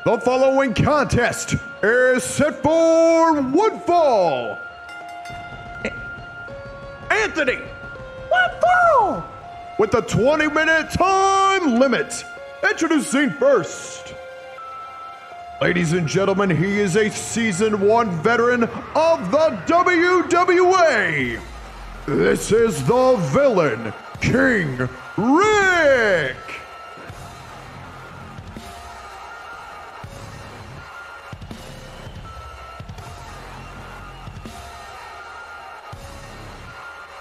The following contest is set for one fall. Anthony, one fall, with a 20-minute time limit. Introducing first. Ladies and gentlemen, he is a season 1 veteran of the WWA. This is the villain, KingRic.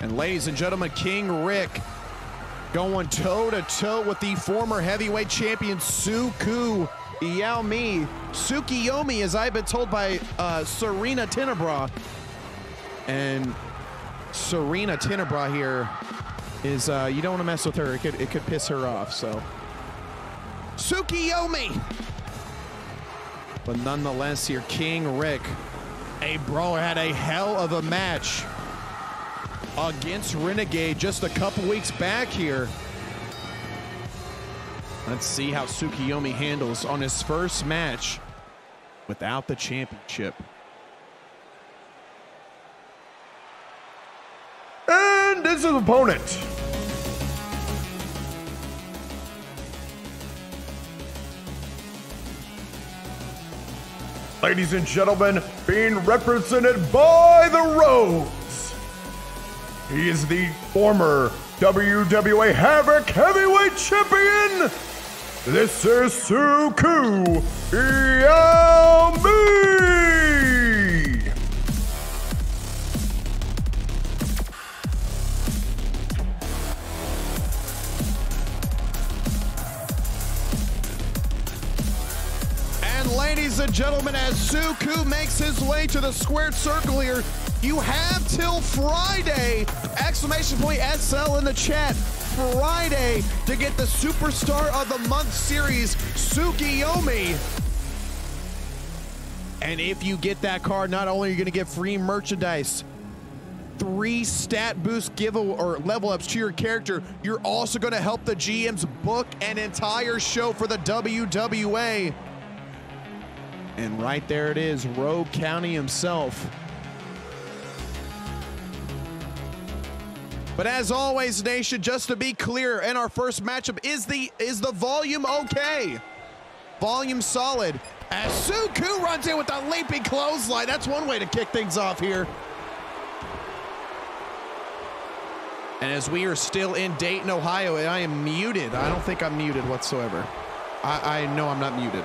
And ladies and gentlemen, KingRic going toe-to-toe with the former heavyweight champion TsuKu Tsukiyomi, as I've been told by Serena Tenebra. And Serena Tenebra here is, you don't want to mess with her. It could piss her off, so. Tsukiyomi! But nonetheless here, KingRic, a brawler, had a hell of a match against Renegade just a couple weeks back here. Let's see how Tsukiyomi handles on his first match without the championship. And this is his opponent. Ladies and gentlemen, being represented by the Rogues, he is the former WWA Havoc Heavyweight Champion. This is TsuKu Yami. And ladies and gentlemen, as TsuKu makes his way to the squared circle here, you have till Friday, !SL in the chat, Friday, to get the Superstar of the Month series, Tsukiyomi. And if you get that card, not only are you going to get free merchandise, 3 stat boost giveaway or level ups to your character, you're also going to help the GMs book an entire show for the WWA. And right there it is, Rogue County himself. But as always, Nation, just to be clear, in our first matchup, is the volume okay? Volume solid. As TsuKu runs in with a leaping clothesline. That's one way to kick things off here. And as we are still in Dayton, Ohio, and I am muted. I don't think I'm muted whatsoever. I know I'm not muted.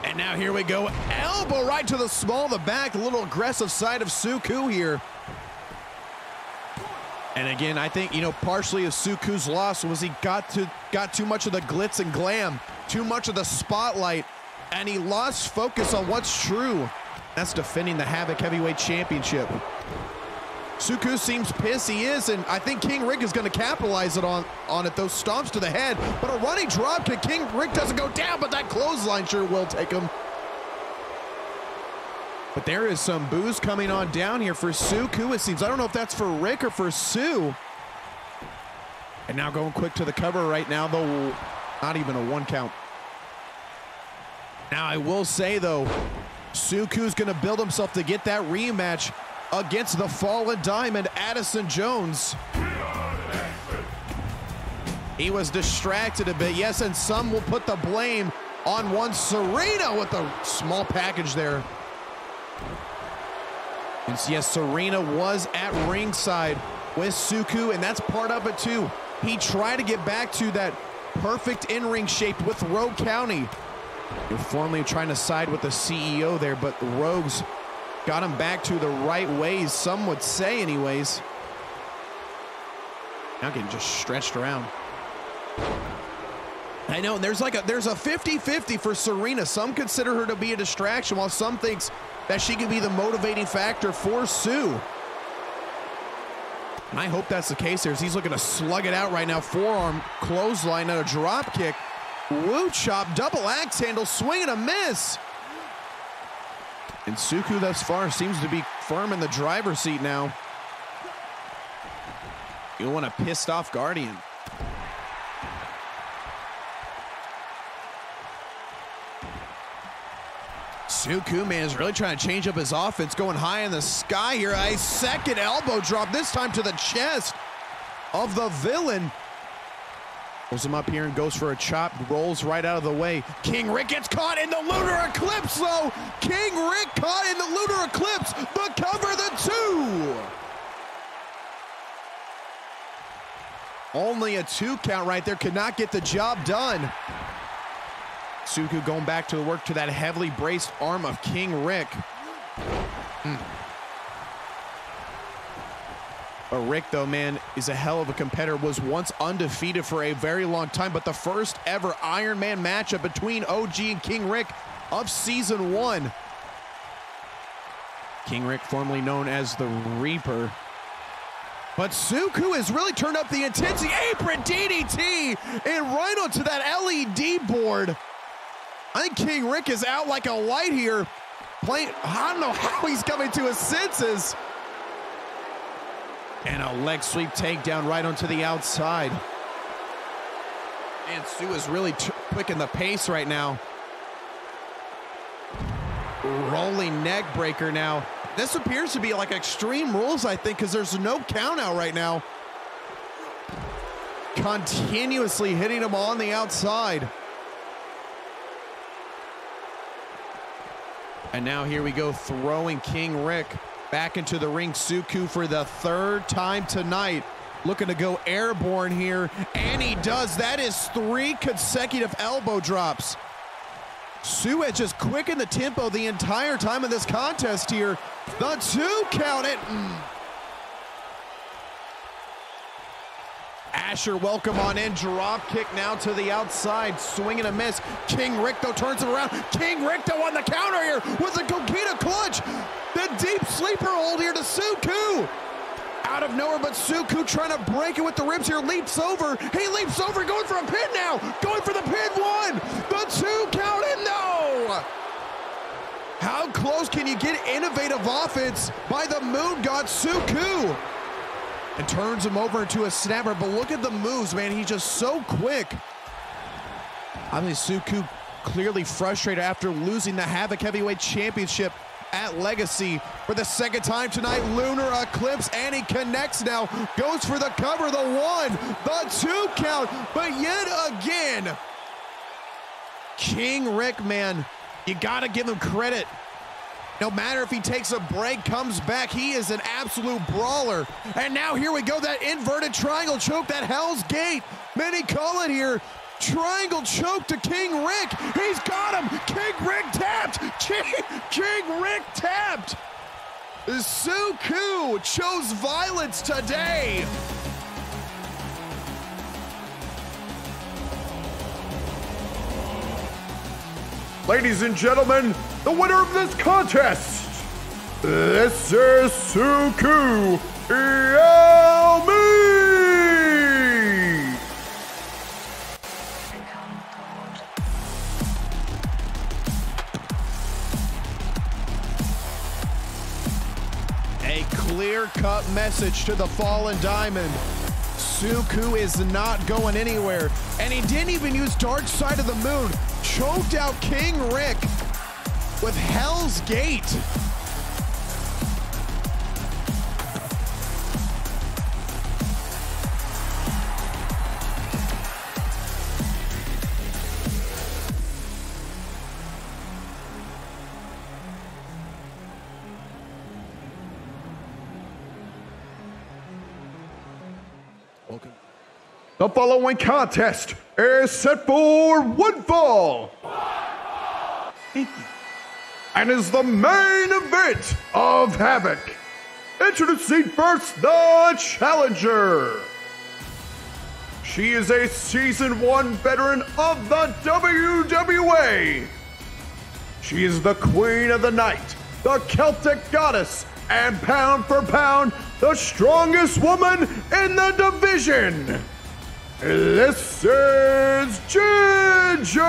And now here we go. Elbow right to the small of the back. A little aggressive side of TsuKu here. And again, I think, partially of TsuKu's loss was he got too much of the glitz and glam, too much of the spotlight, and he lost focus on what's true. That's defending the Havoc Heavyweight Championship. TsuKu seems pissed, he is, and I think KingRic is going to capitalize on it. Those stomps to the head, but a running drop kick. KingRic doesn't go down, but that clothesline sure will take him. But there is some booze coming on down here for TsuKu, it seems. I don't know if that's for Rick or for Sue. And now going quick to the cover right now, though, not even a 1 count. Now I will say, though, TsuKu's going to build himself to get that rematch against the Fallen Diamond, Addison Jones. He was distracted a bit, yes, and some will put the blame on one Serena with a small package there. And yes, Serena was at ringside with TsuKu, and that's part of it too. He tried to get back to that perfect in-ring shape with Rogue County. You're formally trying to side with the CEO there, but the Rogues got him back to the right ways, some would say anyways. Now getting just stretched around. I know, and there's a 50-50 for Serena. Some consider her to be a distraction, while some thinks that she can be the motivating factor for Sue. And I hope that's the case here, as he's looking to slug it out right now. Forearm clothesline and a drop kick. Woo chop, double axe handle, swing and a miss. And TsuKu thus far seems to be firm in the driver's seat now. You want a pissed off Guardian. TsuKu, man, is really trying to change up his offense, going high in the sky here. A second elbow drop, this time to the chest of the villain. Pulls him up here and goes for a chop, rolls right out of the way. KingRic gets caught in the lunar eclipse, though. KingRic caught in the lunar eclipse. The cover, the 2. Only a 2 count right there, could not get the job done. TsuKu going back to the work to that heavily braced arm of KingRic. But Rick, though, man, is a hell of a competitor, was once undefeated for a very long time, but the first ever Iron Man matchup between OG and KingRic of Season 1. KingRic, formerly known as the Reaper. But TsuKu has really turned up the intensity. Apron DDT and right onto that LED board. I think KingRic is out like a light here. I don't know how he's coming to his senses. And a leg sweep takedown right onto the outside. And Sue is really quicking the pace right now. Rolling neck breaker now. This appears to be like Extreme Rules, I think, because there's no count out right now. Continuously hitting him on the outside. And now here we go, throwing KingRic back into the ring. TsuKu for the 3rd time tonight, looking to go airborne here, and he does. That is 3 consecutive elbow drops. Sue has just quickened the tempo the entire time of this contest here. The 2 count it. Asher, welcome on in. Drop kick now to the outside. Swing and a miss. KingRic, though, turns it around. KingRic, though, on the counter here with a Coquina clutch. The deep sleeper hold here to TsuKu. Out of nowhere, but TsuKu trying to break it with the ribs here. Leaps over. He leaps over, going for a pin now. Going for the pin 1. The 2 count in, no. How close can you get innovative offense by the moon god TsuKu? And turns him over into a snapper, but look at the moves, man. He's just so quick. I mean, TsuKu clearly frustrated after losing the Havoc Heavyweight Championship at Legacy for the 2nd time tonight. Lunar Eclipse, and he connects now. Goes for the cover, the 1, the 2 count, but yet again, KingRic, man, you gotta give him credit. No matter if he takes a break, comes back, he is an absolute brawler. And now here we go, that inverted triangle choke, that Hell's Gate. Many call it here. Triangle choke to KingRic. He's got him. KingRic tapped. KingRic tapped. TsuKu chose violence today. Ladies and gentlemen, the winner of this contest, this is TsuKu Yelmi! A clear-cut message to the Fallen Diamond. TsuKu is not going anywhere, and he didn't even use Dark Side of the Moon. Choked out KingRic with Hell's Gate. Welcome. The following contest is set for one fall. Thank you. And is the main event of Havoc. Introducing first the challenger. She is a Season 1 veteran of the WWA. She is the Queen of the Night, the Celtic Goddess, and pound for pound, the strongest woman in the division. This is Ginger!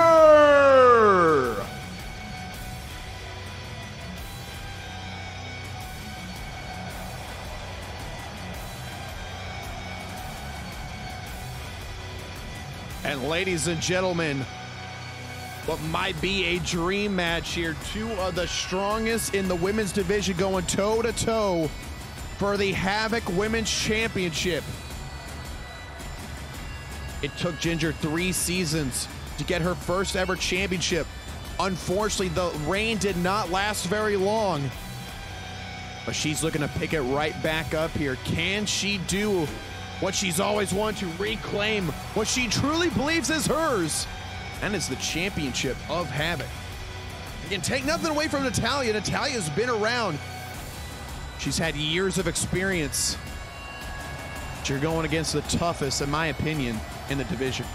And ladies and gentlemen, what might be a dream match here. Two of the strongest in the women's division going toe-to-toe for the Havoc Women's Championship. It took Ginger 3 seasons to get her first ever championship. Unfortunately, the reign did not last very long, but she's looking to pick it right back up here. Can she do what she's always wanted to reclaim, what she truly believes is hers? And it's the championship of Havoc. You can take nothing away from Natalia. Natalia's been around. She's had years of experience. But you're going against the toughest, in my opinion, in the division.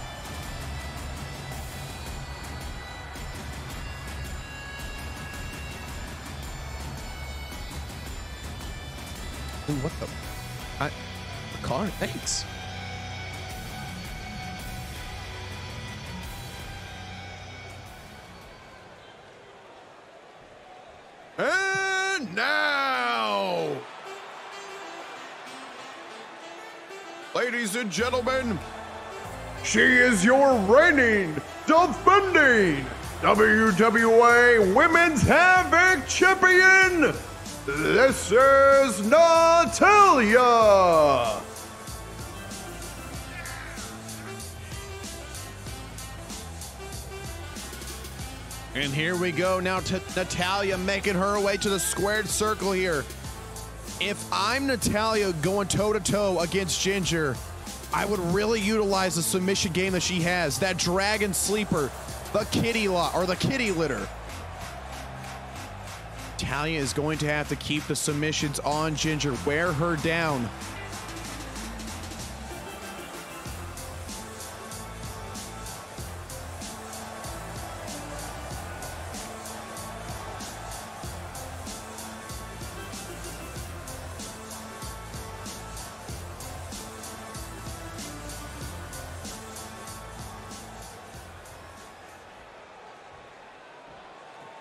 Ooh, what the? The car, thanks. And now, ladies and gentlemen, she is your reigning, defending WWA Women's Havoc Champion. This is Natalia. And here we go now to Natalia making her way to the squared circle here. If I'm Natalia going toe-to-toe against Ginger, I would really utilize the submission game that she has. That dragon sleeper, the kitty lot or the kitty litter. Natalia is going to have to keep the submissions on Ginger, wear her down.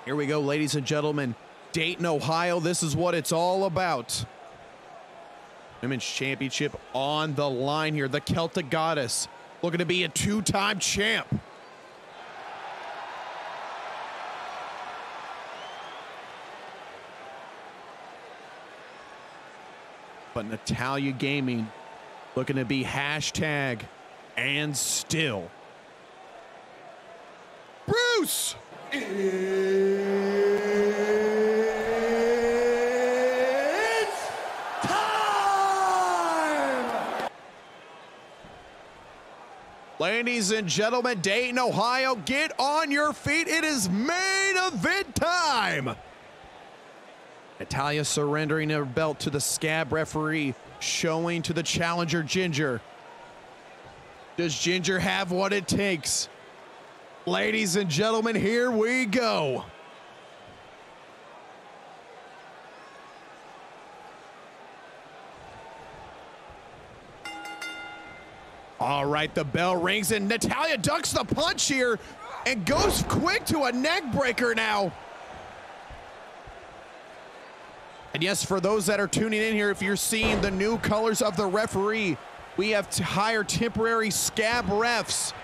Here we go, ladies and gentlemen. Dayton, Ohio, this is what it's all about. Women's Championship on the line here. The Celtic Goddess looking to be a 2-time champ. But Natalia Gaming looking to be hashtag and still. Bruce! Ladies and gentlemen, Dayton, Ohio, get on your feet. It is main event time. Natalia surrendering her belt to the scab referee, showing to the challenger, Ginger. Does Ginger have what it takes? Ladies and gentlemen, here we go. All right, the bell rings and Natalia ducks the punch here and goes quick to a neck breaker now. And yes, for those that are tuning in here, if you're seeing the new colors of the referee, we have to hire temporary scab refs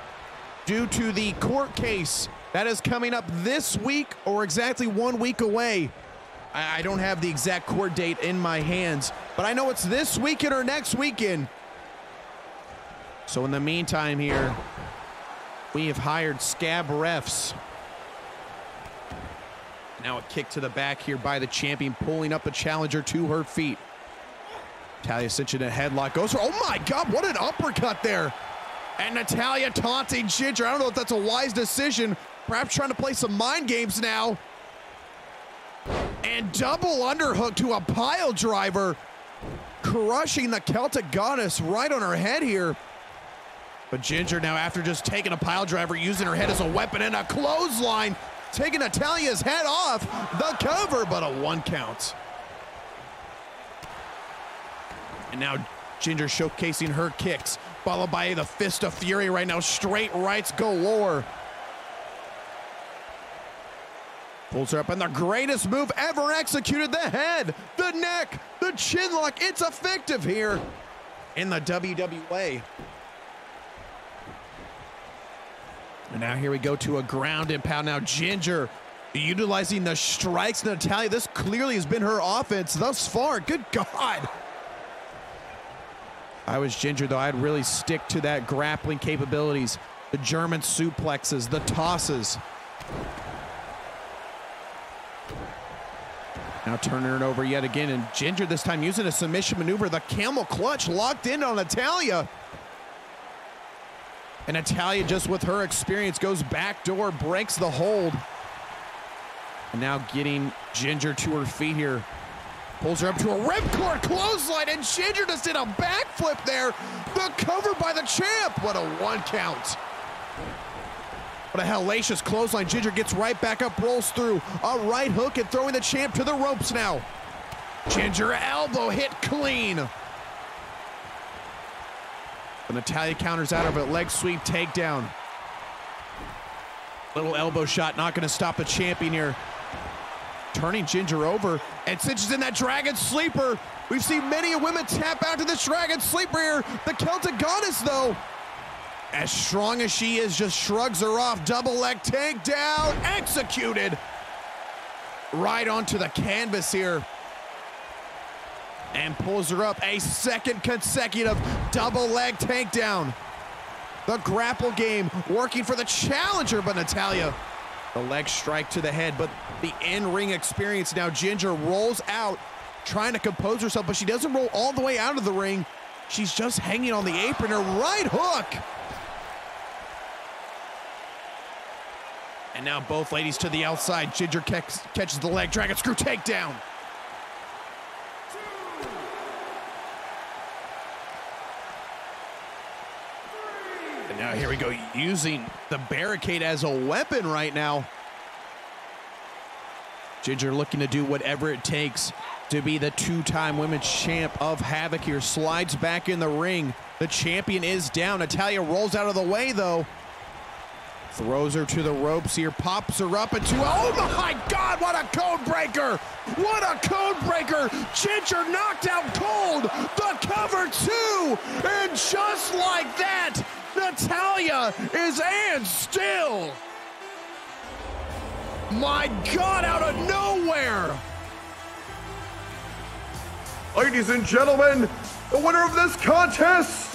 due to the court case that is coming up this week or exactly 1 week away. I don't have the exact court date in my hands, but I know it's this weekend or next weekend. So in the meantime here, we have hired scab refs. Now a kick to the back here by the champion, pulling up the challenger to her feet. Natalia cinching a headlock, goes for, oh my God, what an uppercut there. And Natalia taunting Ginger. I don't know if that's a wise decision. Perhaps trying to play some mind games now. And double underhook to a pile driver, crushing the Celtic Goddess right on her head here. But Ginger now, after just taking a pile driver, using her head as a weapon and a clothesline, taking Natalia's head off the cover, but a 1 count. And now Ginger showcasing her kicks, followed by the Fist of Fury right now, straight rights galore. Pulls her up, and the greatest move ever executed, the head, the neck, the chin lock. It's effective here in the WWA. And now here we go to a ground and pound. Now Ginger utilizing the strikes. Natalia, this clearly has been her offense thus far. Good God. I was Ginger, though. I'd really stick to that grappling capabilities. The German suplexes, the tosses. Now turning it over yet again, and Ginger this time using a submission maneuver. The camel clutch locked in on Natalia. And Natalia, just with her experience, goes backdoor, breaks the hold. And now getting Ginger to her feet here. Pulls her up to a ripcord clothesline, and Ginger just did a backflip there. The cover by the champ. What a 1 count. What a hellacious clothesline. Ginger gets right back up, rolls through a right hook, and throwing the champ to the ropes now. Ginger elbow hit clean. But Natalia counters out of it. Leg sweep takedown. Little elbow shot, not going to stop the champion here. Turning Ginger over, and since she's in that dragon sleeper, we've seen many women tap out to this dragon sleeper here. The Celtic goddess, though, as strong as she is, just shrugs her off. Double leg takedown, executed. Right onto the canvas here. And pulls her up. A second consecutive double leg takedown. The grapple game working for the challenger, but Natalia, the leg strike to the head, but the in-ring experience. Now Ginger rolls out, trying to compose herself, but she doesn't roll all the way out of the ring. She's just hanging on the apron. Her right hook. And now both ladies to the outside. Ginger catches the leg, dragon screw takedown. And now here we go, using the barricade as a weapon right now. Ginger looking to do whatever it takes to be the 2-time women's champ of Havoc here. Slides back in the ring. The champion is down. Natalia rolls out of the way, though. Throws her to the ropes here, pops her up into, oh my God, what a code breaker! What a code breaker! Ginger knocked out cold, the cover too! And just like that, Natalia is and still. My God, out of nowhere! Ladies and gentlemen, the winner of this contest,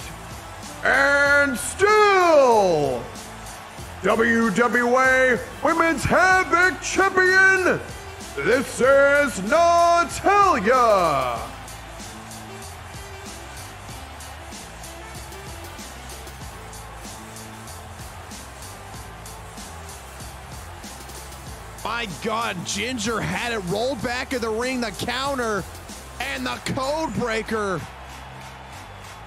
and still WWA Women's Havoc Champion, this is Natalia. My God, Ginger had it rolled back in the ring, the counter, and the code breaker.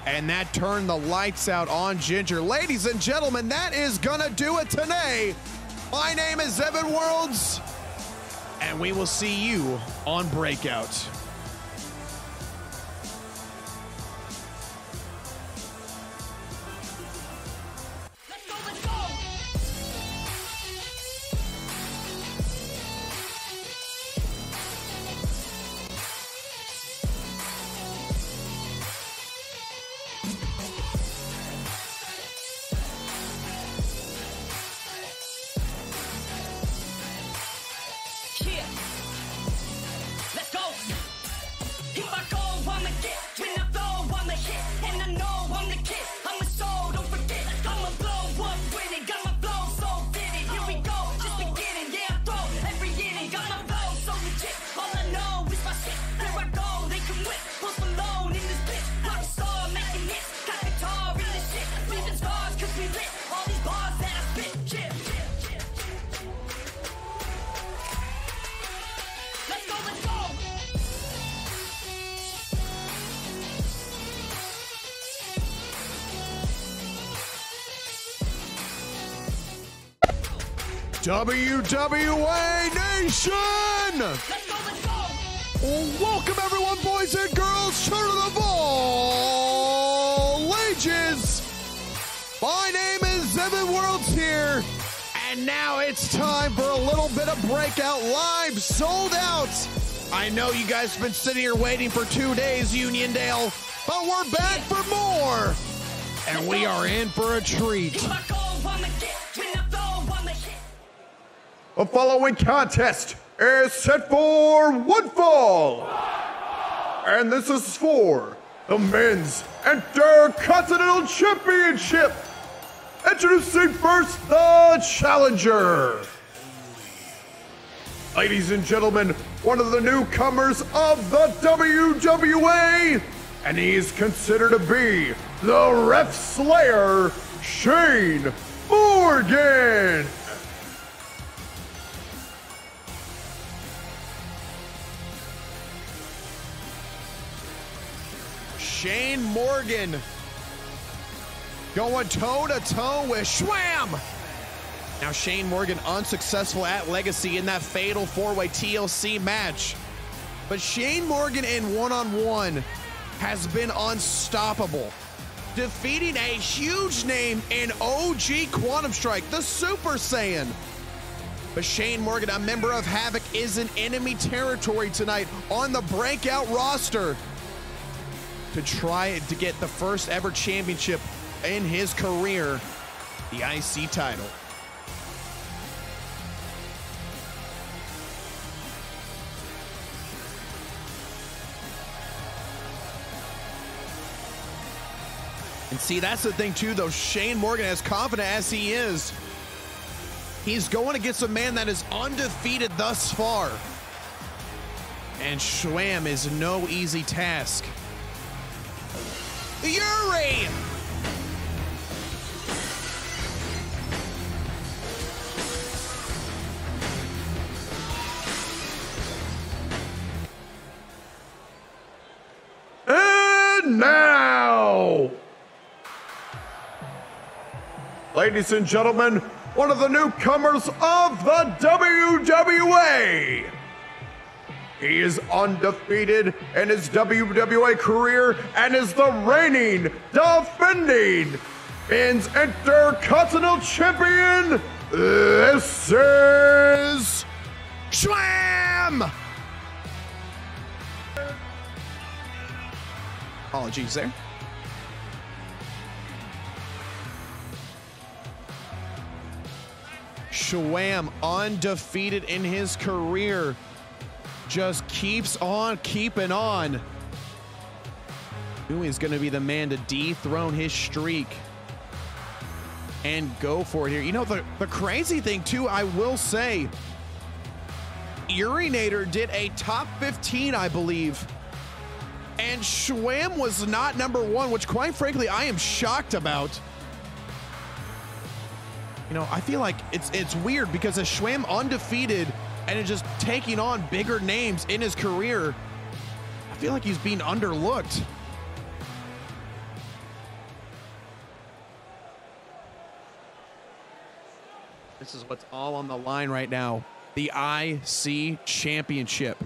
And that turned the lights out on Ginger. Ladies and gentlemen, that is gonna do it today. My name is Evan Worlds, and we will see you on Breakout. WWA Nation! Welcome everyone, boys and girls, children of all ages. My name is Evan Worlds here, and now it's time for a little bit of Breakout Live, sold out. I know you guys have been sitting here waiting for 2 days, Uniondale, but we're back for more, and we are in for a treat. The following contest is set for one fall. And this is for the Men's Intercontinental Championship. Introducing first the challenger. Ladies and gentlemen, one of the newcomers of the WWA, and he is considered to be the Ref Slayer, Shane Morgan. Shane Morgan going toe-to-toe with SHWAMM. Now Shane Morgan unsuccessful at Legacy in that fatal four-way TLC match. But Shane Morgan in one-on-one has been unstoppable, defeating a huge name in OG Quantum Strike, the Super Saiyan. But Shane Morgan, a member of Havoc, is in enemy territory tonight on the Breakout roster to try to get the first ever championship in his career, the IC title. And see, that's the thing too, though. Shane Morgan, as confident as he is, he's going against a man that is undefeated thus far. And SHWAMM is no easy task. Yuri! And now, ladies and gentlemen, one of the newcomers of the WWA. He is undefeated in his WWA career and is the reigning, defending Men's Intercontinental Champion. This is SHWAMM! Apologies there. SHWAMM, undefeated in his career, just keeps on keeping on. Who is going to be the man to dethrone his streak and go for it here? You know, the crazy thing too, I will say, Urinator did a top 15, I believe, and SHWAMM was not #1, which quite frankly I am shocked about. You know, I feel like it's weird because as SHWAMM undefeated and is just taking on bigger names in his career, I feel like he's being underlooked. This is what's all on the line right now, the IC Championship.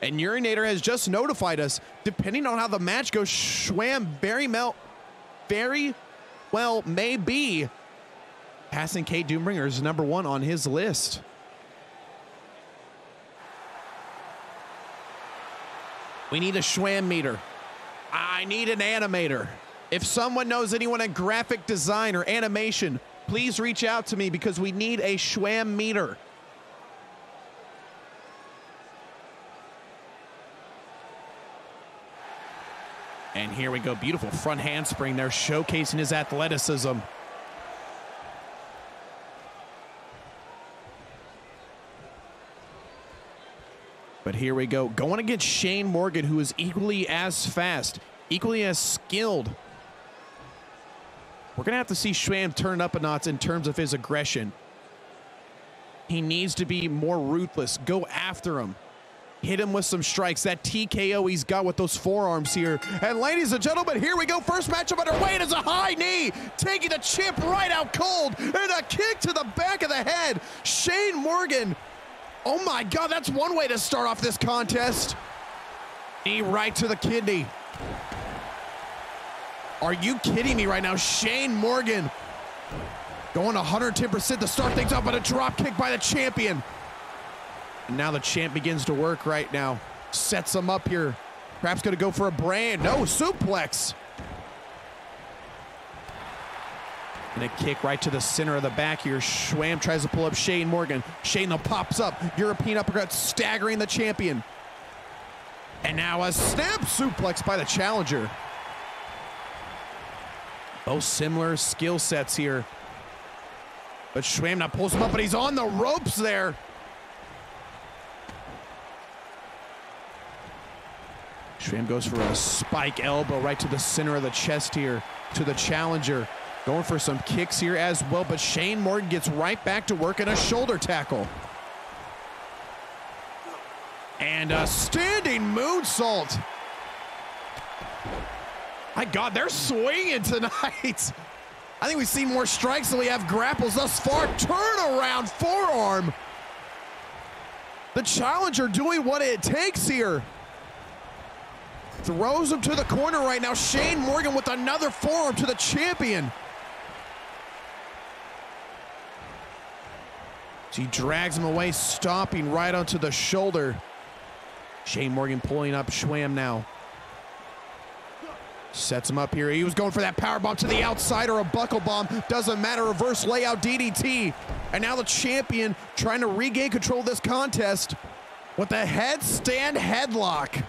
And Urinator has just notified us, depending on how the match goes, SHWAMM very well may be passing Kate Doombringer as #1 on his list. We need a SHWAMM meter. I need an animator. If someone knows anyone in graphic design or animation, please reach out to me because we need a SHWAMM meter. And here we go, beautiful front handspring there, showcasing his athleticism. But here we go, going against Shane Morgan, who is equally as fast, equally as skilled. We're gonna have to see SHWAMM turn up a notch in terms of his aggression. He needs to be more ruthless, go after him. Hit him with some strikes, that TKO he's got with those forearms here. And ladies and gentlemen, here we go, first matchup underway. It is a high knee, taking the champ right out cold, and a kick to the back of the head. Shane Morgan, oh my God, that's one way to start off this contest. Knee right to the kidney. Are you kidding me right now? Shane Morgan going 110% to start things off, but a drop kick by the champion. And now the champ begins to work right now. Sets him up here. Perhaps gonna go for a brand. No, suplex. And a kick right to the center of the back here. SHWAMM tries to pull up Shane Morgan. Shane though pops up. European uppercut staggering the champion. And now a snap suplex by the challenger. Both similar skill sets here. But SHWAMM now pulls him up, but he's on the ropes there. SHWAMM goes for a spike elbow right to the center of the chest here to the challenger. Going for some kicks here as well, but Shane Morgan gets right back to work in a shoulder tackle. And a standing moonsault. My God, they're swinging tonight. I think we've seen more strikes than we have grapples thus far. Turnaround forearm. The challenger doing what it takes here. Throws him to the corner right now. Shane Morgan with another forearm to the champion. He drags him away, stomping right onto the shoulder. Shane Morgan pulling up SHWAMM now. Sets him up here. He was going for that power bomb to the outside or a buckle bomb. Doesn't matter. Reverse layout DDT. And now the champion trying to regain control of this contest with a headstand headlock.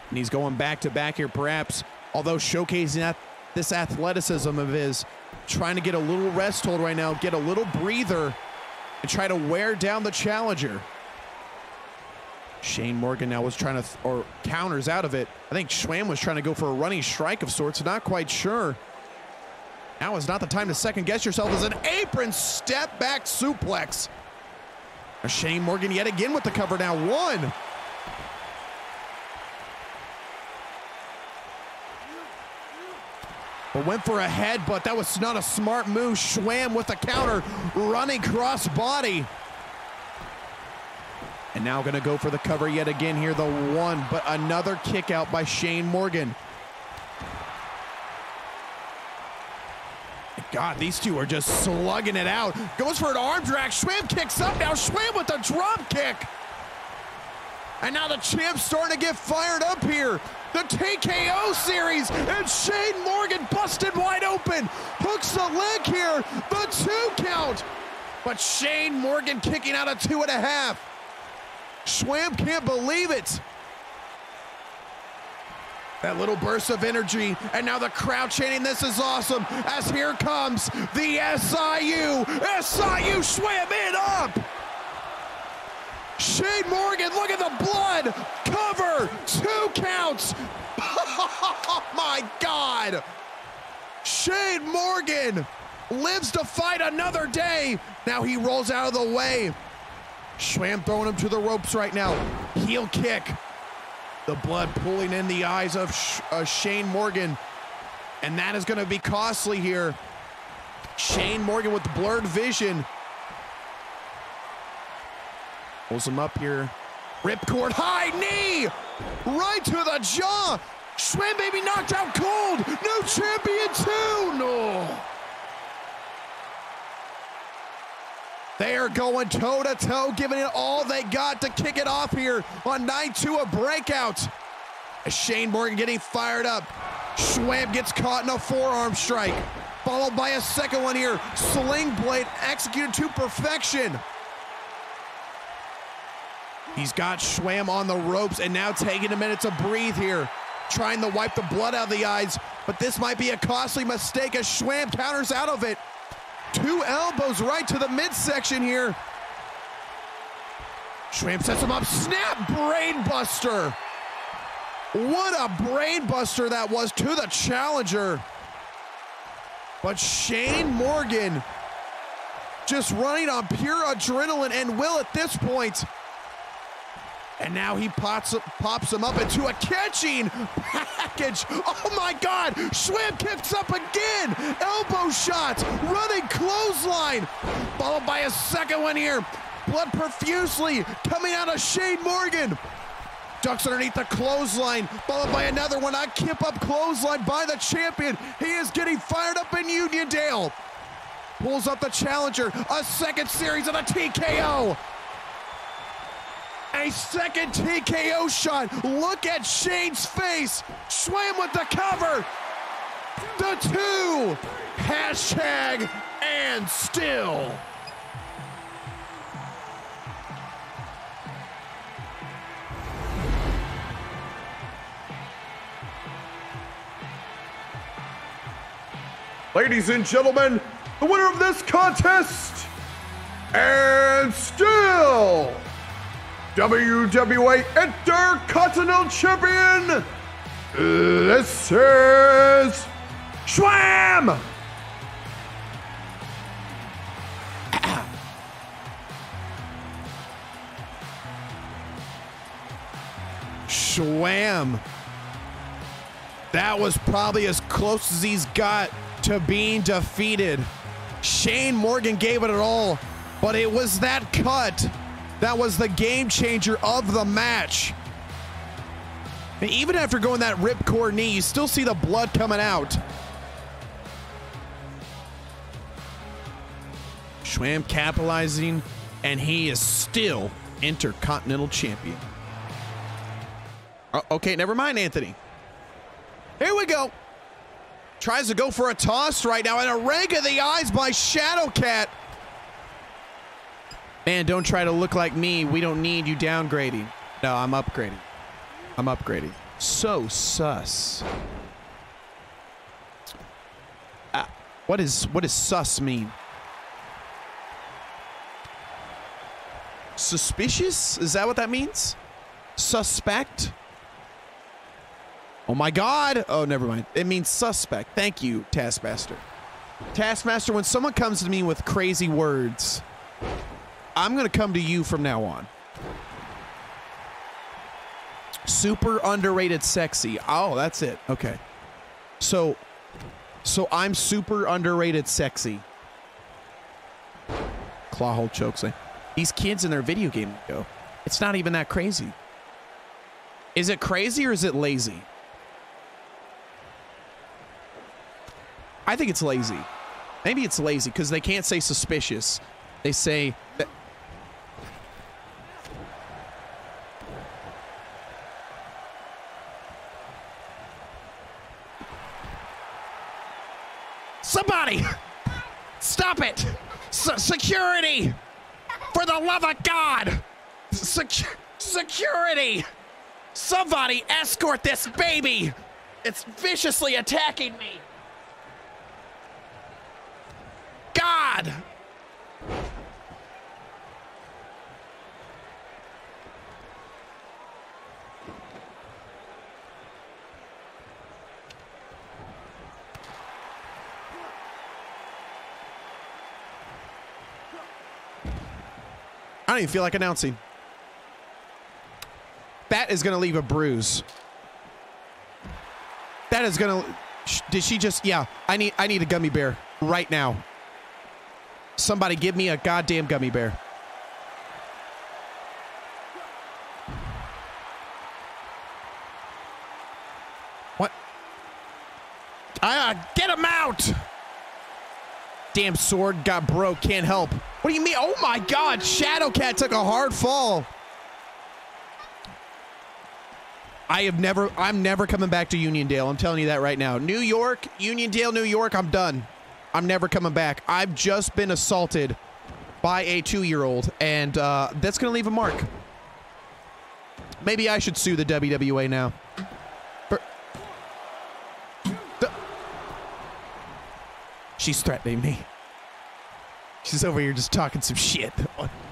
And he's going back to back here, perhaps, although showcasing this athleticism of his, trying to get a little rest hold right now, get a little breather, and try to wear down the challenger. Shane Morgan now was trying to, or counters out of it. I think SHWAMM was trying to go for a running strike of sorts, not quite sure. Now is not the time to second guess yourself as an apron step back suplex. Shane Morgan yet again with the cover now, one. But went for a headbutt. That was not a smart move. SHWAMM with the counter, running cross body. And now gonna go for the cover yet again here, the one, but another kick out by Shane Morgan. God, these two are just slugging it out. Goes for an arm drag. SHWAMM kicks up now. SHWAMM with the drop kick. And now the champ's starting to get fired up here. The TKO series, and Shane Morgan busted wide open. Hooks the leg here, the 2 count. But Shane Morgan kicking out a 2.5. SHWAMM can't believe it. That little burst of energy, and now the crowd chanting, "This is awesome," as here comes the SIU SHWAMM it up. Shane Morgan, look at the blood. Cover, 2 counts. Oh my God. Shane Morgan lives to fight another day. Now he rolls out of the way. SHWAMM throwing him to the ropes right now. Heel kick. The blood pooling in the eyes of Shane Morgan. And that is going to be costly here. Shane Morgan with blurred vision. Pulls him up here. Ripcord high knee. Right to the jaw. SHWAMM baby knocked out cold. New champion too. No. They are going toe-to-toe, giving it all they got to kick it off here on night 2 of Breakout. Shane Morgan getting fired up. SHWAMM gets caught in a forearm strike, followed by a second one here. Sling blade executed to perfection. He's got SHWAMM on the ropes and now taking a minute to breathe here, trying to wipe the blood out of the eyes, but this might be a costly mistake as SHWAMM counters out of it. 2 elbows right to the midsection here. SHWAMM sets him up, snap brain buster. What a brain buster that was to the challenger. But Shane Morgan just running on pure adrenaline and will at this point. And now he pops him up into a catching package. Oh my God, SHWAMM kicks up again. Elbow shot, running clothesline, followed by a second one here. Blood profusely coming out of Shane Morgan. Ducks underneath the clothesline, followed by another one. A kip up clothesline by the champion. He is getting fired up in Uniondale. Pulls up the challenger, a second series of a TKO. A second TKO shot. Look at Shane's face. SHWAMM with the cover. the 2, hashtag and still. Ladies and gentlemen, the winner of this contest, and still WWA Intercontinental Champion, this is SHWAMM! SHWAMM. That was probably as close as he's got to being defeated. Shane Morgan gave it all, but it was that cut that was the game changer of the match. And even after going that ripcord knee, you still see the blood coming out. SHWAMM capitalizing, and he is still Intercontinental Champion. Okay, never mind, Anthony. Here we go. Tries to go for a toss right now, and a rake of the eyes by Shadowcat. Man, don't try to look like me. We don't need you downgrading. No, I'm upgrading. I'm upgrading. So sus. What does sus mean? Suspicious? Is that what that means? Suspect? Oh my God. Oh, never mind. It means suspect. Thank you, Taskmaster. Taskmaster, when someone comes to me with crazy words, I'm going to come to you from now on. Super underrated sexy. Oh, that's it. Okay. So I'm super underrated sexy. Clawhold chokes. These kids in their video game go. It's not even that crazy. Is it crazy or is it lazy? I think it's lazy. Maybe it's lazy because they can't say suspicious. They say that. Somebody stop it. Security, for the love of God. Security, somebody escort this baby. It's viciously attacking me. God. I don't even feel like announcing. That is going to leave a bruise. That is going to... Did she just... Yeah, I need a gummy bear right now. Somebody give me a goddamn gummy bear. What? Get him out! Damn sword got broke, can't help. What do you mean? Oh my God, Shadowcat took a hard fall. I'm never coming back to Uniondale. I'm telling you that right now. New York, Uniondale, New York, I'm done. I'm never coming back. I've just been assaulted by a 2-year-old, and that's going to leave a mark. Maybe I should sue the WWA now. She's threatening me. She's over here just talking some shit.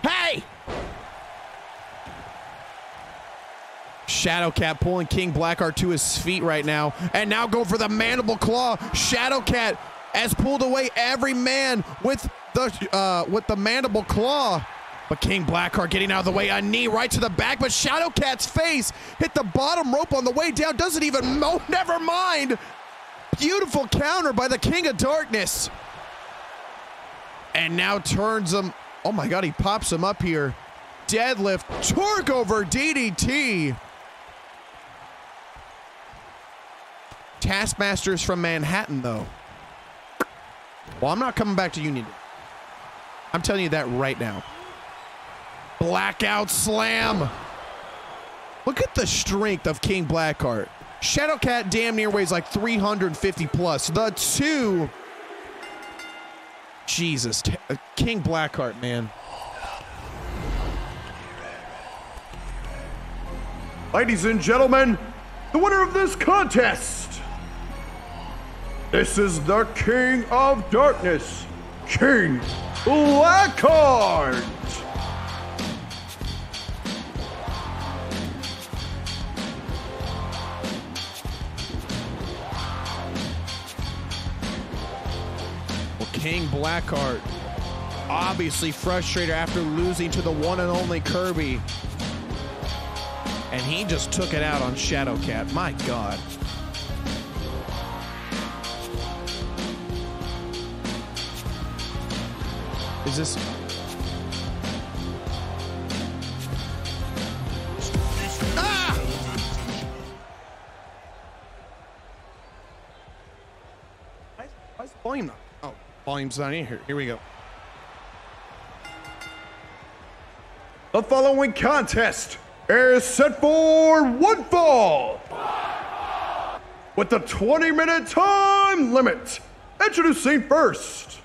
Hey! Shadowcat pulling King Blackheart to his feet right now, and now go for the mandible claw. Shadowcat has pulled away every man with the mandible claw. But King Blackheart getting out of the way, a knee right to the back, but Shadowcat's face hit the bottom rope on the way down. Doesn't even know, never mind. Beautiful counter by the King of Darkness. And now turns him. Oh my God, he pops him up here. Deadlift, torque over DDT. Taskmaster's from Manhattan, though. Well, I'm not coming back to Union. I'm telling you that right now. Blackout slam. Look at the strength of King Blackheart. Shadowcat damn near weighs like 350 plus. The two. Jesus. King Blackheart, man. Ladies and gentlemen, the winner of this contest. This is the King of Darkness, King Blackheart. King Blackheart, obviously frustrated after losing to the one and only Kirby. And he just took it out on Shadowcat. My God. Is this... Ah! Why is the volume not? Oh, volume's not in here. Here we go. The following contest is set for one fall with a 20-minute time limit. Introducing first,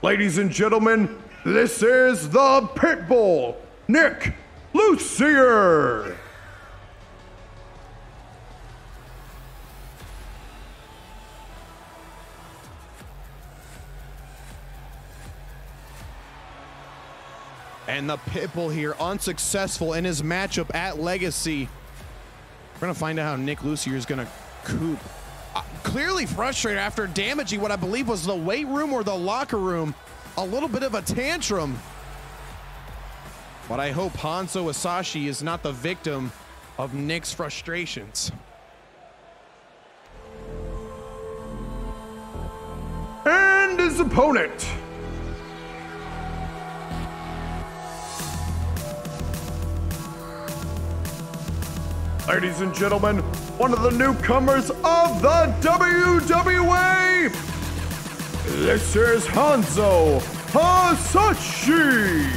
ladies and gentlemen, this is the Pitbull, Nick Lussier. And the Pitbull here, unsuccessful in his matchup at Legacy. We're going to find out how Nick Lussier is going to coop. Clearly frustrated after damaging what I believe was the weight room or the locker room. A little bit of a tantrum. But I hope Hanzo Asashi is not the victim of Nick's frustrations. And his opponent. Ladies and gentlemen, one of the newcomers of the WWA. This is Hanzo Asashi.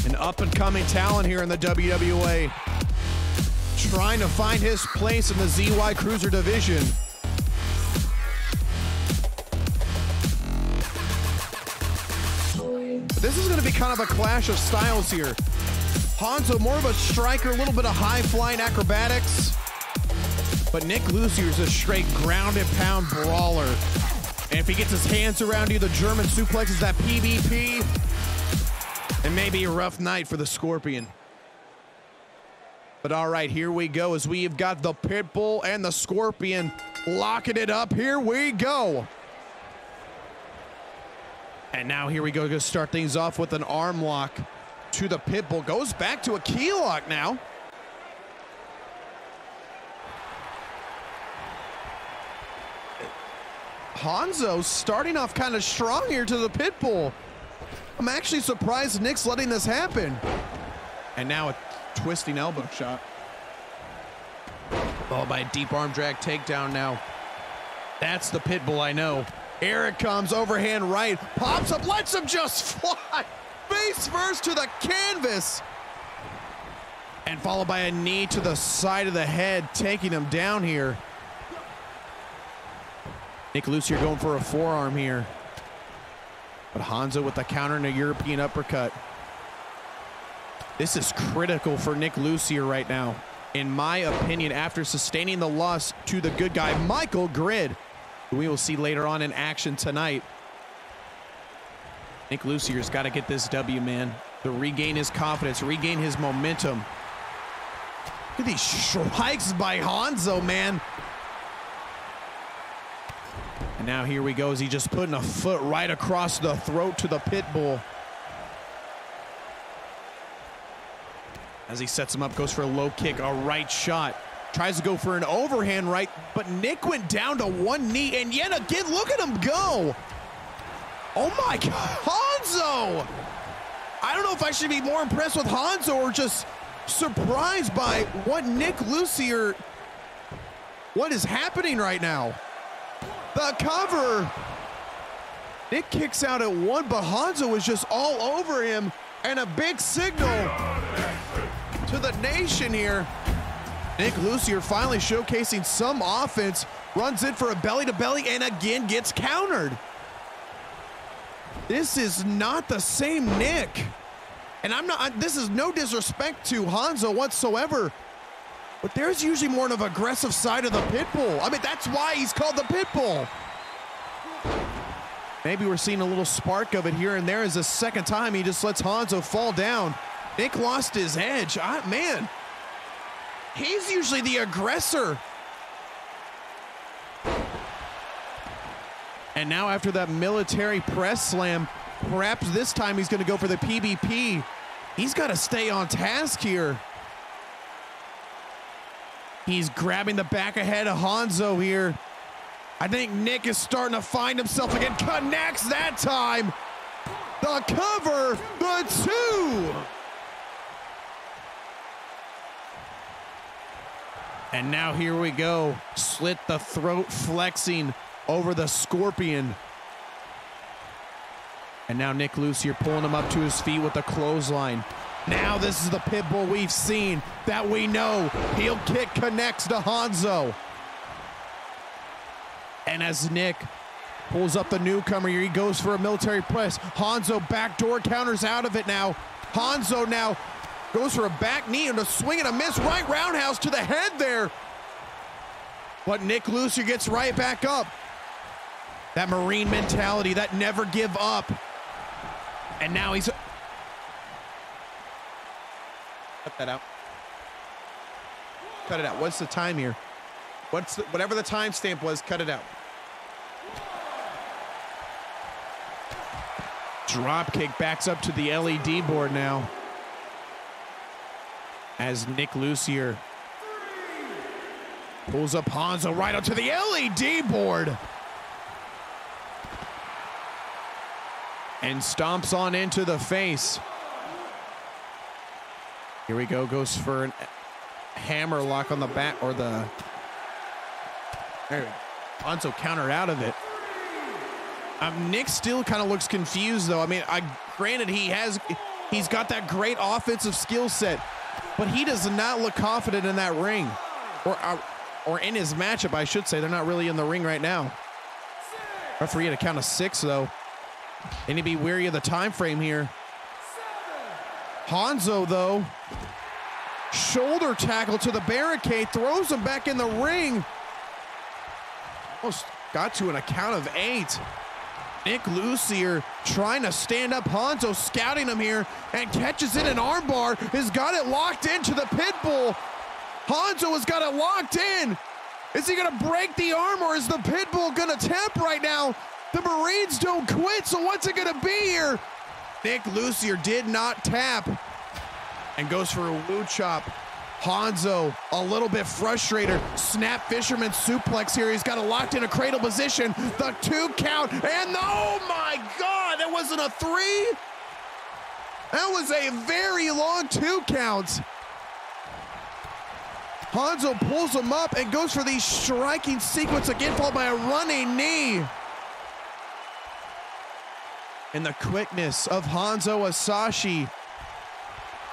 An up-and-coming talent here in the WWA. Trying to find his place in the ZY Cruiser division. This is going to be kind of a clash of styles here. Hanzo, more of a striker, a little bit of high-flying acrobatics. But Nick Lussier is a straight ground-and-pound brawler. And if he gets his hands around you, the German suplex is that PvP. And maybe a rough night for the Scorpion. But all right, here we go as we have got the Pitbull and the Scorpion locking it up. Here we go. And now here we go to start things off with an arm lock to the Pitbull. Goes back to a key lock now. Hanzo starting off kind of strong here to the Pitbull. I'm actually surprised Nick's letting this happen. And now a twisting elbow shot. Followed by a deep arm drag takedown now. That's the Pitbull I know. Here it comes, overhand right, pops up, lets him just fly. Face first to the canvas. And followed by a knee to the side of the head, taking him down here. Nick Lussier going for a forearm here. But Hanzo with the counter and a European uppercut. This is critical for Nick Lussier right now. In my opinion, after sustaining the loss to the good guy, Michael Grid, who we will see later on in action tonight. Nick Lussier's got to get this W, man. To regain his confidence, regain his momentum. Look at these strikes by Hanzo, man. And now here we go as he just putting a foot right across the throat to the Pitbull. As he sets him up, goes for a low kick, a right shot. Tries to go for an overhand right, but Nick went down to one knee, and yet again, look at him go. Oh my God, Hanzo! I don't know if I should be more impressed with Hanzo or just surprised by what Nick Lussier, what is happening right now. The cover. Nick kicks out at one, but Hanzo was just all over him, and a big signal to the nation here. Nick Lussier finally showcasing some offense, runs in for a belly-to-belly, and again gets countered. This is not the same Nick. And this is no disrespect to Hanzo whatsoever, but there's usually more of an aggressive side of the Pitbull. I mean, that's why he's called the Pitbull. Maybe we're seeing a little spark of it here and there as the second time he just lets Hanzo fall down. Nick lost his edge. Man, he's usually the aggressor. And now after that military press slam, perhaps this time he's going to go for the PBP. He's got to stay on task here. He's grabbing the back ahead of Hanzo here. I think Nick is starting to find himself again. Connects that time. The cover, the 2. And now here we go. Slit the throat flexing over the Scorpion. And now Nick Lussier pulling him up to his feet with the clothesline. Now this is the Pitbull we've seen, that we know. Heel kick connects to Hanzo. And as Nick pulls up the Newcomer here, he goes for a military press. Hanzo backdoor counters out of it now. Hanzo now goes for a back knee and a swing and a miss. Right roundhouse to the head there. But Nick Lussier gets right back up. That Marine mentality, that never give up. And now he's... Cut that out. Cut it out. What's the time here? Whatever the timestamp was, cut it out. Drop kick backs up to the LED board now. As Nick Lussier pulls up Hanzo right onto the LED board. And stomps on into the face. Here we go, goes for a hammer lock on the back, or the... There we go. Hanzo countered out of it. Nick still kind of looks confused, though. I mean, granted, he's got that great offensive skill set, but he does not look confident in that ring. Or in his matchup, I should say. They're not really in the ring right now. Referee at a count of 6, though. They need to be wary of the time frame here. Hanzo, though, shoulder tackle to the barricade, throws him back in the ring. Almost got to an account of 8. Nick Lussier trying to stand up Hanzo, scouting him here, and catches in an armbar, has got it locked into the Pitbull. Hanzo has got it locked in. Is he gonna break the arm, or is the Pitbull gonna tap right now? The Marines don't quit, so what's it gonna be here? Nick Lussier did not tap and goes for a woo chop. Hanzo a little bit frustrated. Snap fisherman suplex here. He's got it locked in a cradle position. The 2 count, and oh my God, that wasn't a 3. That was a very long 2 count. Hanzo pulls him up and goes for the striking sequence again, followed by a running knee. And the quickness of Hanzo Asashi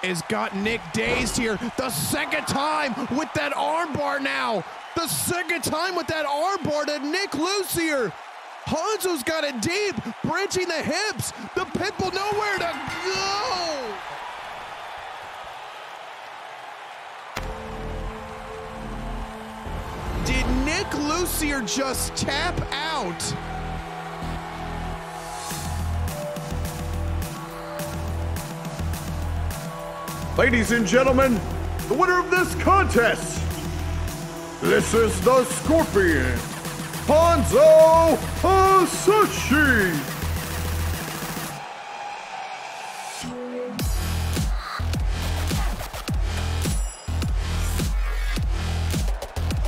has got Nick dazed here. The second time with that armbar now. The second time with that armbar to Nick Lussier. Hanzo's got it deep, bridging the hips. The Pitbull nowhere to go. Did Nick Lussier just tap out? Ladies and gentlemen, the winner of this contest, this is the Scorpion, Hanzo Asashi.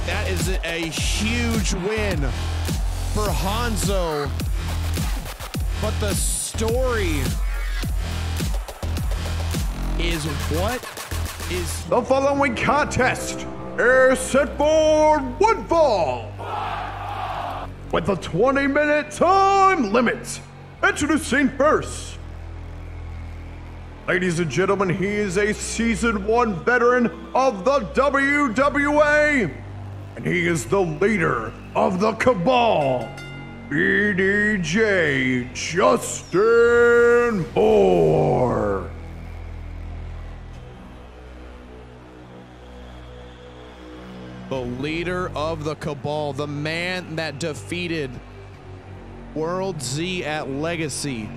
That is a huge win for Hanzo, but the story is what is... The following contest is set for one fall with a 20-minute time limit. Introducing first. Ladies and gentlemen, he is a Season 1 veteran of the WWA, and he is the leader of the Cabal, BDJ Justin Moore. The leader of the Cabal, the man that defeated WorldZY at Legacy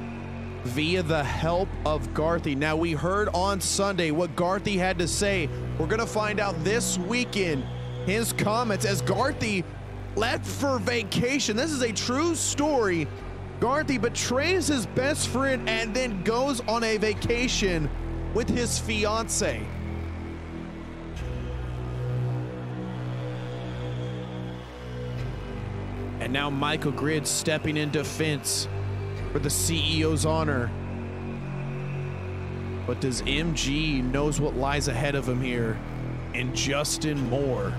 via the help of Garthy. Now, we heard on Sunday what Garthy had to say. We're going to find out this weekend his comments as Garthy left for vacation. This is a true story. Garthy betrays his best friend and then goes on a vacation with his fiance. And now Michael Grid stepping in defense for the CEO's honor. But does MG knows what lies ahead of him here in Justin Moore?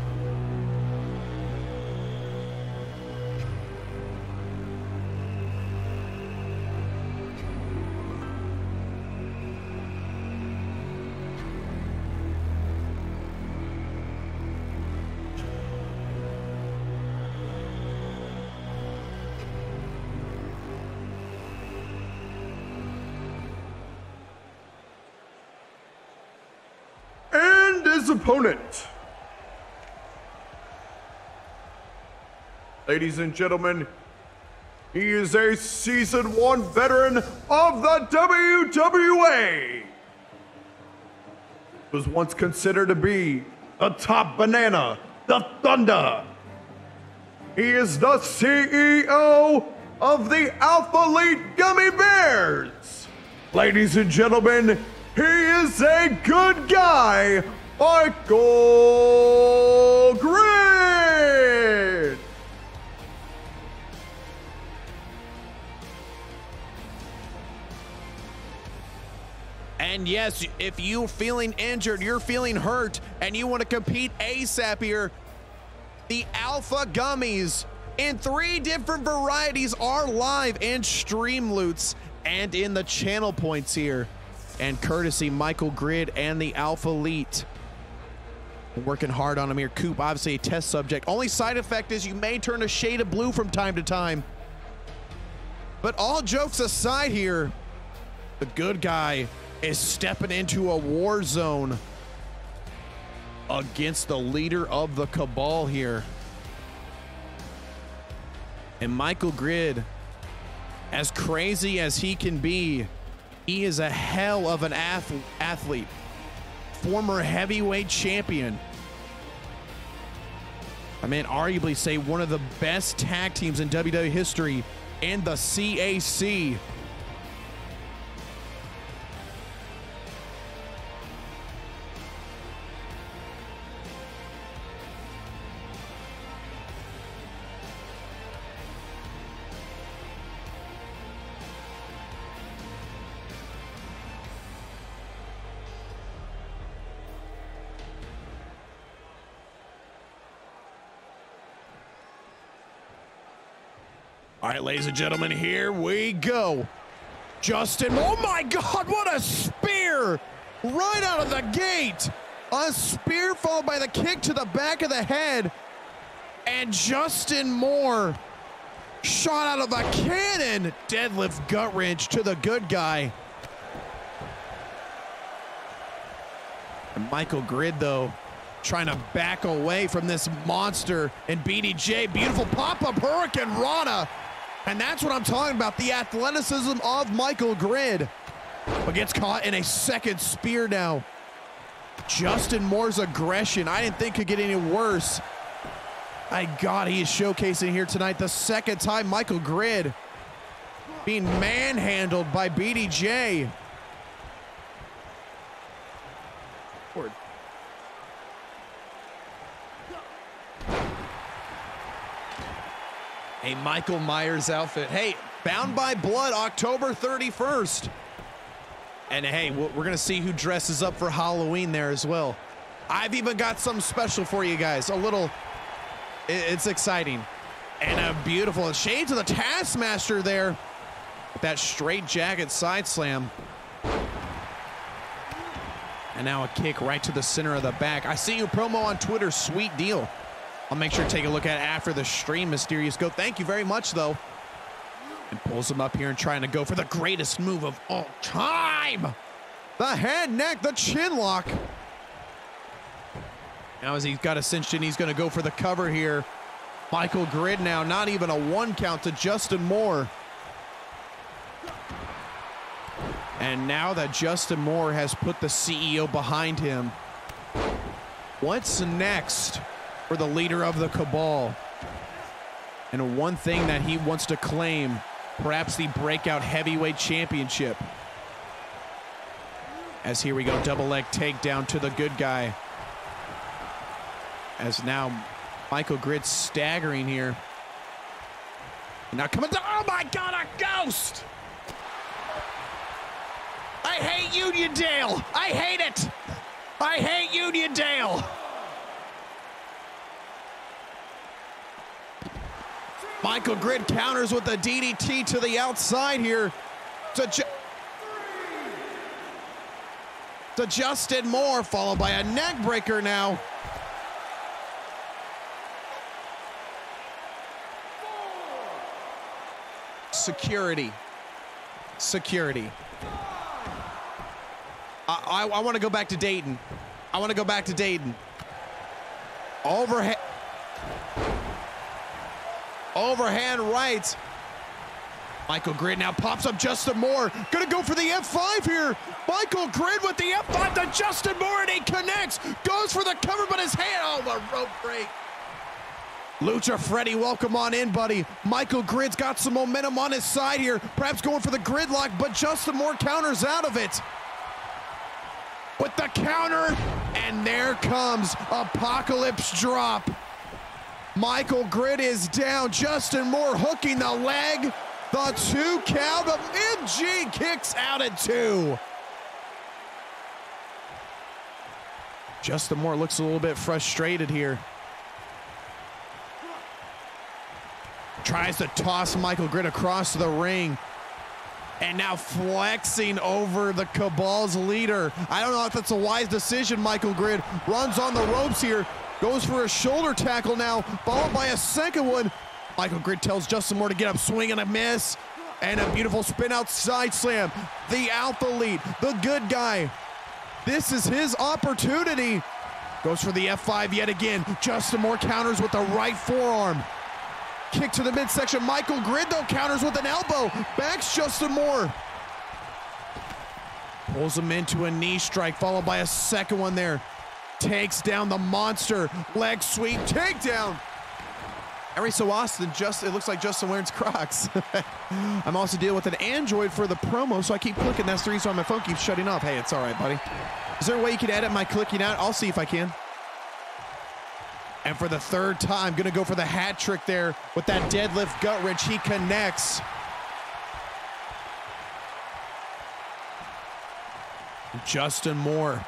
His opponent. Ladies and gentlemen, he is a Season 1 veteran of the WWA. Was once considered to be the top banana, the Thunder. He is the CEO of the Alpha Elite Gummy Bears. Ladies and gentlemen, he is a good guy, Michael Grid. And yes, if you're feeling injured, you're feeling hurt, and you want to compete ASAP here, the Alpha Gummies in 3 different varieties are live in Streamloots and in the channel points here. And courtesy Michael Grid and the Alpha Elite. Working hard on him here. Coop, obviously a test subject. Only side effect is you may turn a shade of blue from time to time. But all jokes aside here, the good guy is stepping into a war zone against the leader of the Cabal here. And Michael Grid, as crazy as he can be, he is a hell of an athlete. Former heavyweight champion. I mean, arguably say one of the best tag teams in WWE history and the CAC. All right, ladies and gentlemen, here we go. Justin, oh my God, what a spear right out of the gate. A spear followed by the kick to the back of the head. And Justin Moore shot out of a cannon. Deadlift gut wrench to the good guy. And Michael Grid, though, trying to back away from this monster. And BDJ, beautiful pop-up Hurricane Rana. And that's what I'm talking about, the athleticism of Michael Grid. But gets caught in a second spear now. Justin Moore's aggression, I didn't think could get any worse. My God, he is showcasing here tonight the second time Michael Grid being manhandled by BDJ. Forward. A Michael Myers outfit. Hey, Bound by Blood, October 31st. And hey, we're going to see who dresses up for Halloween there as well. I've even got something special for you guys. A little, it's exciting. And a beautiful shade to the Taskmaster there. with that straight jacket side slam. And now a kick right to the center of the back. I see your promo on Twitter. Sweet deal. I'll make sure to take a look at it after the stream, Mysterious Go. Thank you very much, though. And pulls him up here and trying to go for the greatest move of all time. The head, neck, the chin lock. Now as he's got a cinched in, he's going to go for the cover here. Michael Grid now, not even a 1 count to Justin Moore. And now that Justin Moore has put the CEO behind him, what's next for the leader of the Cabal? And one thing that he wants to claim, perhaps the Breakout Heavyweight Championship. As here we go, double leg takedown to the good guy. As now Michael Grid staggering here. Now coming down, oh my God, a ghost! I hate Uniondale. I hate it. I hate Uniondale. Michael Grid counters with a DDT to the outside here to Justin Moore, followed by a neck breaker now. Security. Security. I want to go back to Dayton. I want to go back to Dayton. Overhand right. Michael Grid now pops up Justin Moore. Gonna go for the F5 here. Michael Grid with the F5 to Justin Moore, and he connects. Goes for the cover, but his hand, oh, the rope break. Lucha Freddy, welcome on in, buddy. Michael Grid's got some momentum on his side here. Perhaps going for the gridlock, but Justin Moore counters out of it. With the counter, and there comes Apocalypse Drop. Michael Grid is down. Justin Moore hooking the leg. The 2 count of MG kicks out at 2. Justin Moore looks a little bit frustrated here. Tries to toss Michael Grid across the ring. And now flexing over the Cabal's leader. I don't know if that's a wise decision. Michael Grid runs on the ropes here. Goes for a shoulder tackle now, followed by a second one. Michael Grid tells Justin Moore to get up, swing and a miss. And a beautiful spin out side slam. The Alpha Lead, the good guy. This is his opportunity. Goes for the F5 yet again. Justin Moore counters with the right forearm. Kick to the midsection. Michael Grid, though, counters with an elbow. Backs Justin Moore. Pulls him into a knee strike, followed by a second one there. Takes down the monster. Leg sweep, takedown. Every so often, it looks like Justin wears Crocs. I'm also dealing with an Android for the promo, so I keep clicking. That's the reason why my phone keeps shutting off. Hey, it's all right, buddy. Is there a way you can edit my clicking out? I'll see if I can. And for the third time, gonna go for the hat trick there with that deadlift gut wrench. He connects. Justin Moore.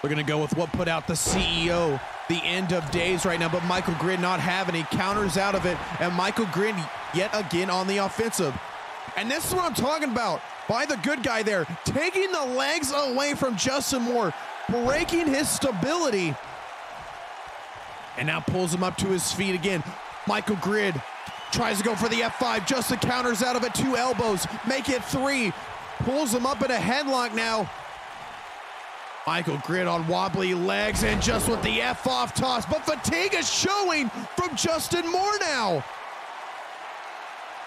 We're gonna go with what put out the CEO, the end of days right now, but Michael Grid not having it. He counters out of it, and Michael Grid yet again on the offensive. And this is what I'm talking about. By the good guy there, taking the legs away from Justin Moore, breaking his stability. And now pulls him up to his feet again. Michael Grid tries to go for the F5. Justin counters out of it. 2 elbows. Make it 3. Pulls him up in a headlock now. Michael Grid on wobbly legs and just with the F-off toss. But fatigue is showing from Justin Moore now.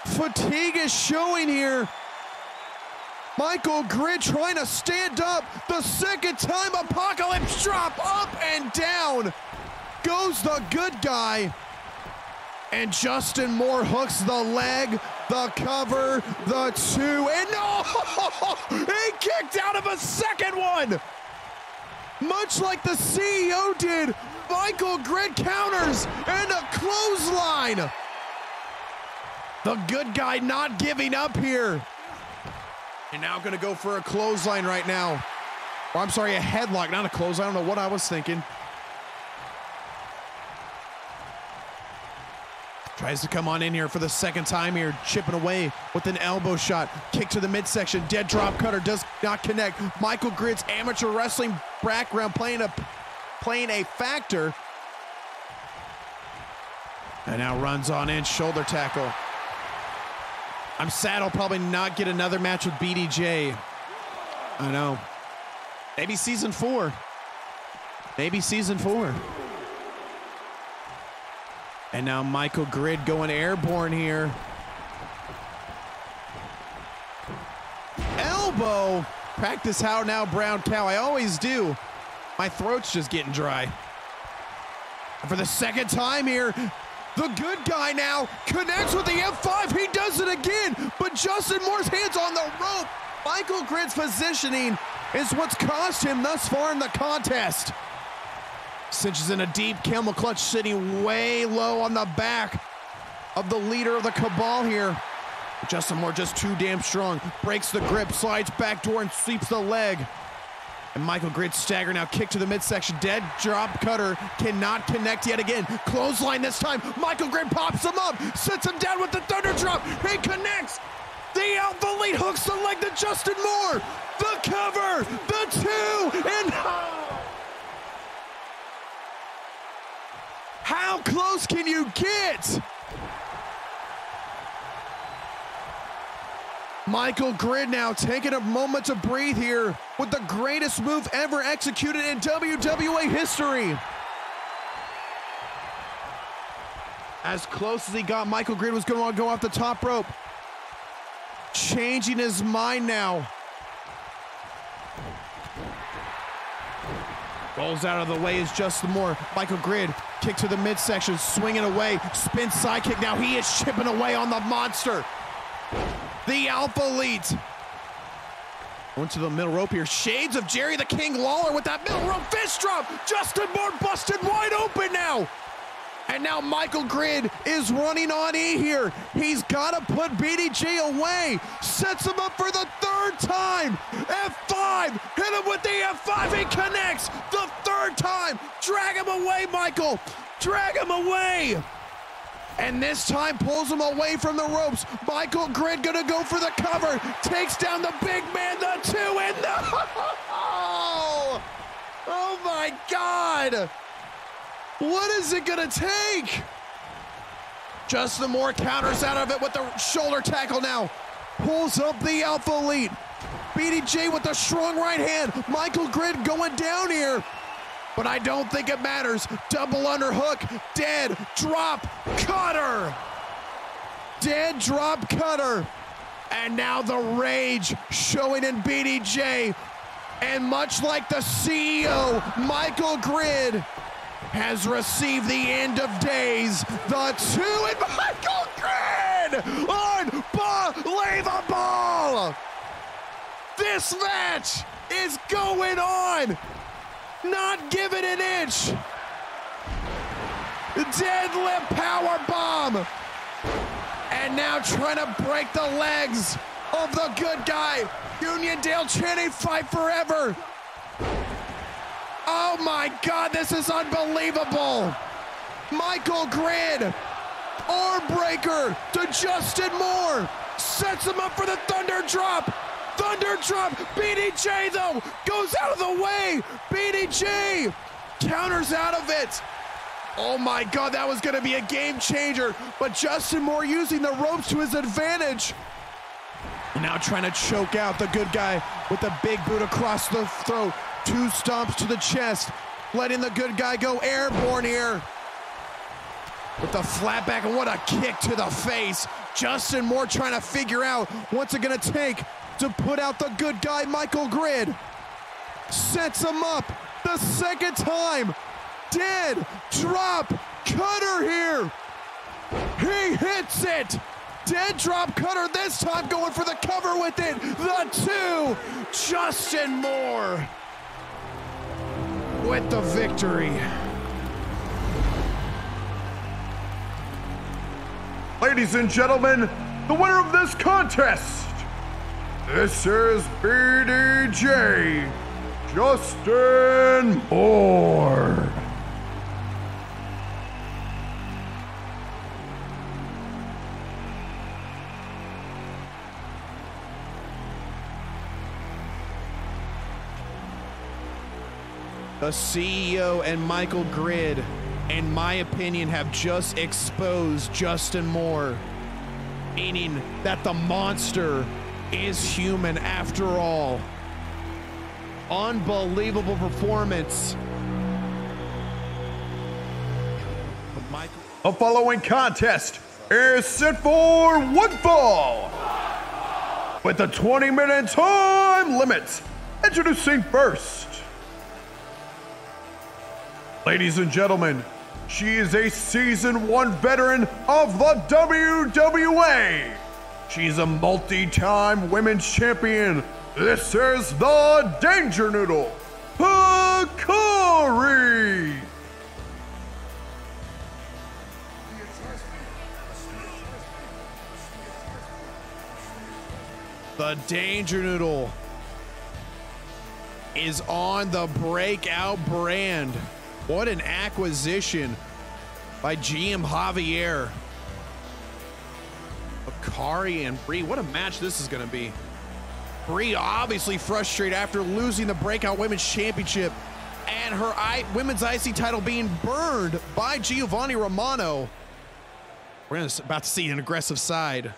Fatigue is showing here. Michael Grid trying to stand up. The second time, Apocalypse Drop up and down. Goes the good guy, and Justin Moore hooks the leg, the cover, the 2, and no! He kicked out of a second one! Much like the CEO did, Michael Grid counters, and a clothesline! The good guy not giving up here. And now gonna go for a clothesline right now. Or I'm sorry, a headlock, not a clothesline. I don't know what I was thinking. Tries to come on in here for the second time here, chipping away with an elbow shot. Kick to the midsection, dead drop cutter, does not connect. Michael Grid's amateur wrestling background playing a factor. And now runs on in, shoulder tackle. I'm sad I'll probably not get another match with BDJ. I know. Maybe season 4. Maybe season 4. And now Michael Grid going airborne here. Elbow. Practice how now, brown cow. I always do. My throat's just getting dry. And for the second time here, the good guy now connects with the F5. He does it again, but Justin Moore's hands on the rope. Michael Grid's positioning is what's cost him thus far in the contest. Cinches in a deep camel clutch, sitting way low on the back of the leader of the Cabal here. Justin Moore just too damn strong. Breaks the grip, slides backdoor and sweeps the leg. And Michael Grid stagger now, kick to the midsection, dead drop cutter, cannot connect yet again. Clothesline this time, Michael Grid pops him up, sits him down with the thunder drop, he connects! The Alpha Elite hooks the leg to Justin Moore! The cover, the 2, and how close can you get? Michael Grid now taking a moment to breathe here with the greatest move ever executed in WWA history. As close as he got, Michael Grid was going to go off the top rope. Changing his mind now. Rolls out of the way is Justin Moore. Michael Grid, kick to the midsection, swinging away, spin side kick. Now he is chipping away on the monster. The Alpha Elite. Going to the middle rope here. Shades of Jerry the King Lawler with that middle rope fist drop. Justin Moore busted wide open now. And now Michael Grid is running on E here. He's got to put BDJ away. Sets him up for the 3rd time. F5. Hit him with the F5. He connects the 3rd time. Drag him away, Michael. Drag him away. And this time pulls him away from the ropes. Michael Grid gonna go for the cover. Takes down the big man, the 2, and the... Oh my God. What is it gonna take? Justin Moore counters out of it with the shoulder tackle now. Pulls up the Alpha Elite. BDJ with the strong right hand. Michael Grid going down here. But I don't think it matters. Double underhook, dead drop cutter. Dead drop cutter. And now the rage showing in BDJ. And much like the CEO, Michael Grid has received the end of days. The 2 and Michael Grid! Unbelievable! This match is going on! Not giving an inch. Deadlift power bomb. And now trying to break the legs of the good guy. Uniondale chanting fight forever. Oh my God, this is unbelievable. Michael Grid, arm breaker to Justin Moore. Sets him up for the thunder drop. Thunder drop. BDJ though goes out of the way. BDJ counters out of it. Oh my God, that was going to be a game changer. But Justin Moore using the ropes to his advantage. Now trying to choke out the good guy with the big boot across the throat. 2 stomps to the chest. Letting the good guy go airborne here. With the flat back, and what a kick to the face. Justin Moore trying to figure out what's it going to take to put out the good guy, Michael Grid. Sets him up the 2nd time. Dead drop cutter here. He hits it. Dead drop cutter this time, going for the cover with it. The 2, Justin Moore with the victory. Ladies and gentlemen, the winner of this contest, this is BDJ, Justin Moore. the CEO and Michael Grid, in my opinion, have just exposed Justin Moore, meaning that the monster is human after all. Unbelievable performance. The following contest is set for one fall with a 20-minute time limit. Introducing first, ladies and gentlemen, she is a Season 1 veteran of the WWA. She's a multi-time women's champion. This is the Danger Noodle, Hikari. The Danger Noodle is on the Breakout brand. What an acquisition by GM Javier. Hikari and Brie, what a match this is going to be. Brie obviously frustrated after losing the Breakout Women's Championship and her Women's IC title being burned by Giovanni Romano. We're about to see an aggressive side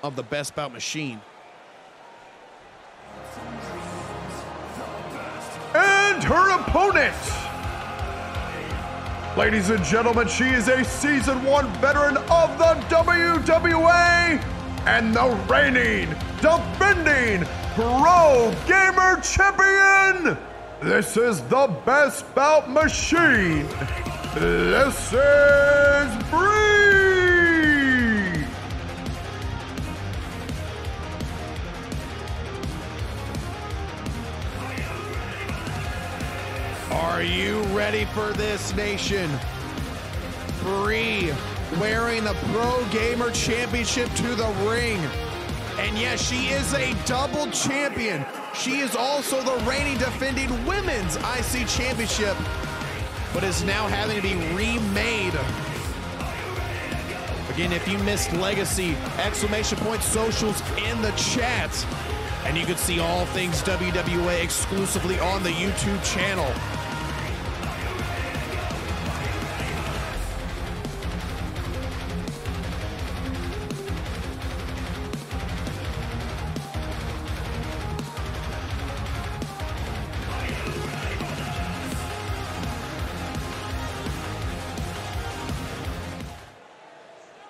of the Best Bout Machine. And her opponent, ladies and gentlemen, she is a Season 1 veteran of the WWA and the reigning, defending Pro Gamer Champion. This is the Best Bout Machine. This is Brie. Are you ready for this, nation? Brie wearing the Pro Gamer Championship to the ring. And yes, she is a double champion. She is also the reigning defending Women's IC Championship, but is now having to be remade. Again, if you missed Legacy, ! Socials in the chat. And you can see all things WWA exclusively on the YouTube channel.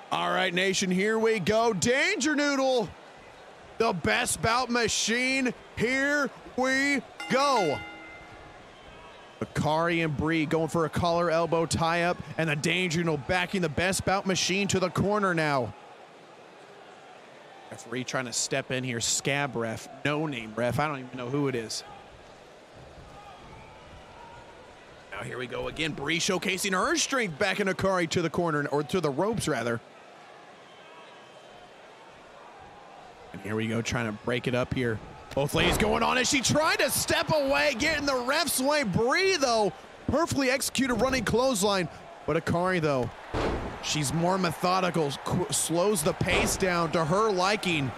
All right, nation, here we go. Danger Noodle, the Best Bout Machine. Here we go. Hikari and Brie going for a collar elbow tie-up, and the Danger Noodle backing the Best Bout Machine to the corner now. Referee trying to step in here. Scab ref, no-name ref. I don't even know who it is. Now here we go again. Brie showcasing her strength, backing Hikari to the corner, or to the ropes, rather. And here we go, trying to break it up here. Both ladies going on as she tried to step away, getting the ref's way. Brie, though, perfectly executed running clothesline. But Hikari, though, she's more methodical, slows the pace down to her liking.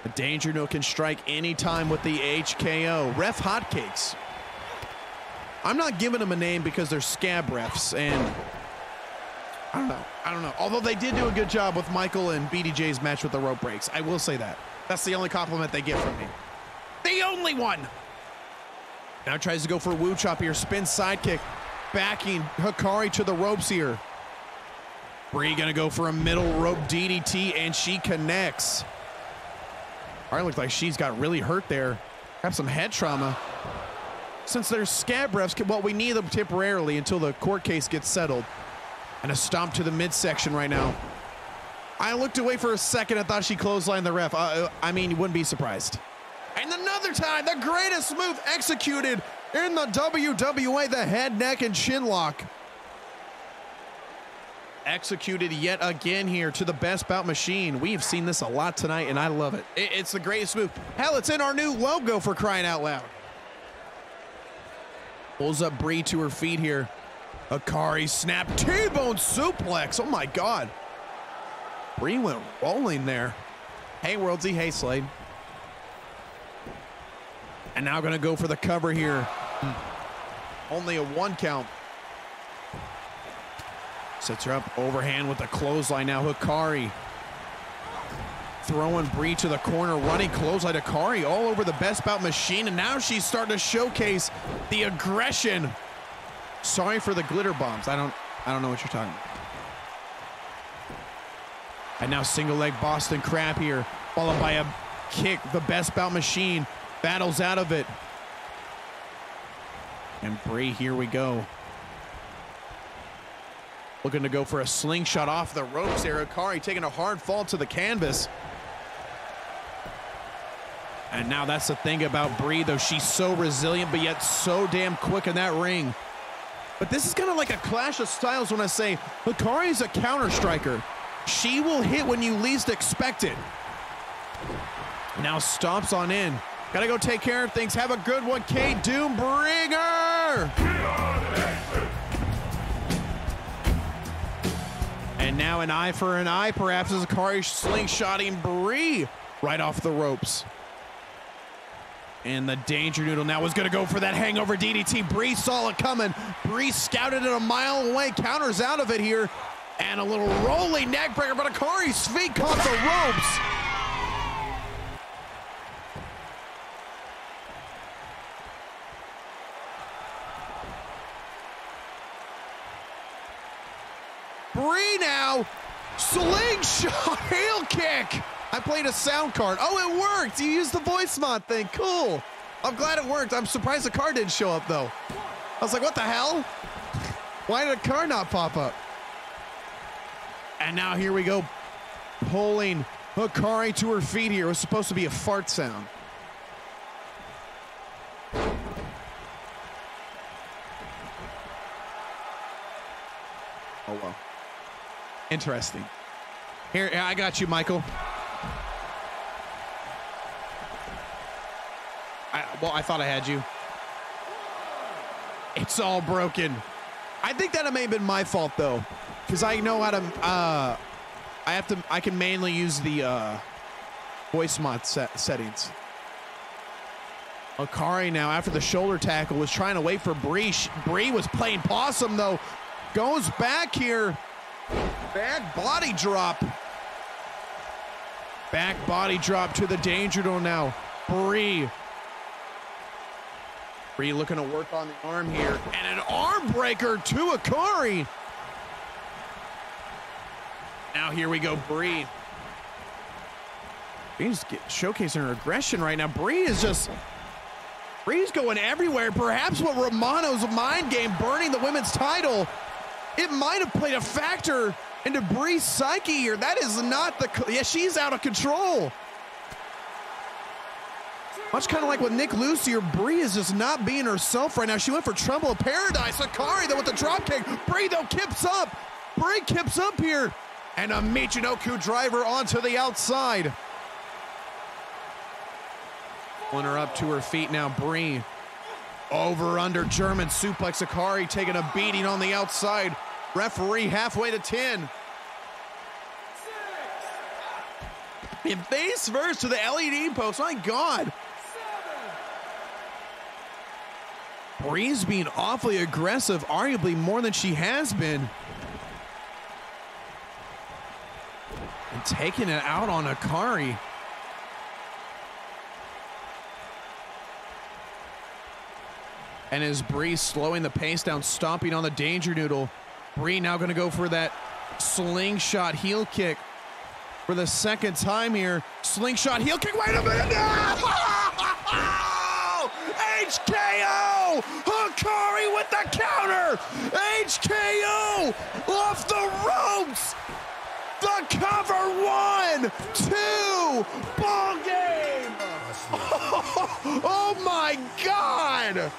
The Danger Noodle can strike anytime with the HKO. Ref hotcakes. I'm not giving them a name because they're scab refs, and I don't know. Although they did do a good job with Michael and BDJ's match with the rope breaks. I will say that. That's the only compliment they get from me. The only one. Now tries to go for a woo chop here. Spin sidekick. Backing Hikari to the ropes here. Brie gonna go for a middle rope DDT, and she connects. All right, looks like she's got really hurt there. Have some head trauma. Since they're scab refs, well, we need them temporarily until the court case gets settled. And a stomp to the midsection right now. I looked away for a second. I thought she clotheslined the ref. I mean, you wouldn't be surprised. And another time, the greatest move executed in the WWA, the head, neck, and chin lock. Executed yet again here to the Best Bout Machine. We've seen this a lot tonight, and I love it. It's the greatest move. Hell, it's in our new logo, for crying out loud. Pulls up Brie to her feet here. Hikari snap T-bone suplex. Oh my God. Brie went rolling there. Hey, WorldZY. Hey, Slade. And now gonna go for the cover here. Only a 1 count. Sets her up overhand with the clothesline now. Hikari throwing Brie to the corner, running clothesline. Hikari all over the Best Bout machine, and now she's starting to showcase the aggression. Sorry for the glitter bombs. I don't know what you're talking about. And now single leg Boston Crab here, followed by a kick. The Best Bout machine battles out of it. And Brie, here we go. Looking to go for a slingshot off the ropes there. Hikari taking a hard fall to the canvas. And now that's the thing about Brie, though. She's so resilient, but yet so damn quick in that ring. But this is kind of like a clash of styles when I say Hikari is a counter striker. She will hit when you least expect it. Now stomps on in. Gotta go take care of things. Have a good one, Kate Doombringer. And now an eye for an eye, perhaps, as Hikari slingshotting Brie right off the ropes. And the Danger Noodle now was going to go for that hangover DDT. Brie saw it coming. Brie scouted it a mile away, counters out of it here. And a little rolling neck breaker, but Hikari's feet caught the ropes. Brie now, slingshot heel kick. I played a sound card. Oh, it worked. You used the voice mod thing. Cool. I'm glad it worked. I'm surprised the card didn't show up, though. I was like, what the hell? Why did a card not pop up? And now here we go. Pulling Hikari to her feet here. It was supposed to be a fart sound. Oh, well. Interesting. Here, I got you, Michael. I thought I had you. It's all broken. I think that may have been my fault, though, because I know how to. I can mainly use the voice mod settings. Hikari now, after the shoulder tackle, was trying to wait for Brie. Brie was playing possum, though. Goes back here. Back body drop. Back body drop to the Danger Noodle now. Brie looking to work on the arm here. And an arm breaker to Hikari. Now here we go, Brie. Brie's showcasing her aggression right now. Brie's going everywhere. Perhaps what Romano's mind game, burning the women's title, it might have played a factor into Brie's psyche here. That is not the, yeah, she's out of control. Much kind of like with Nick Lussier, Brie is just not being herself right now. She went for Trouble of Paradise. Hikari, though, with the drop kick. Brie, though, kips up. Brie kips up here. And a Michinoku driver onto the outside. Pulling her up to her feet now, Brie. Over under German suplex. Hikari taking a beating on the outside. Referee halfway to 10. And face first to the LED post. My God. Brie's being awfully aggressive, arguably more than she has been. And taking it out on Hikari. And as Brie slowing the pace down, stomping on the Danger Noodle. Brie now going to go for that slingshot heel kick for the second time here. Slingshot heel kick. Wait a minute. HKO! Hikari with the counter! HKO! Off the ropes! The cover, 1, 2, ball game! Oh my God!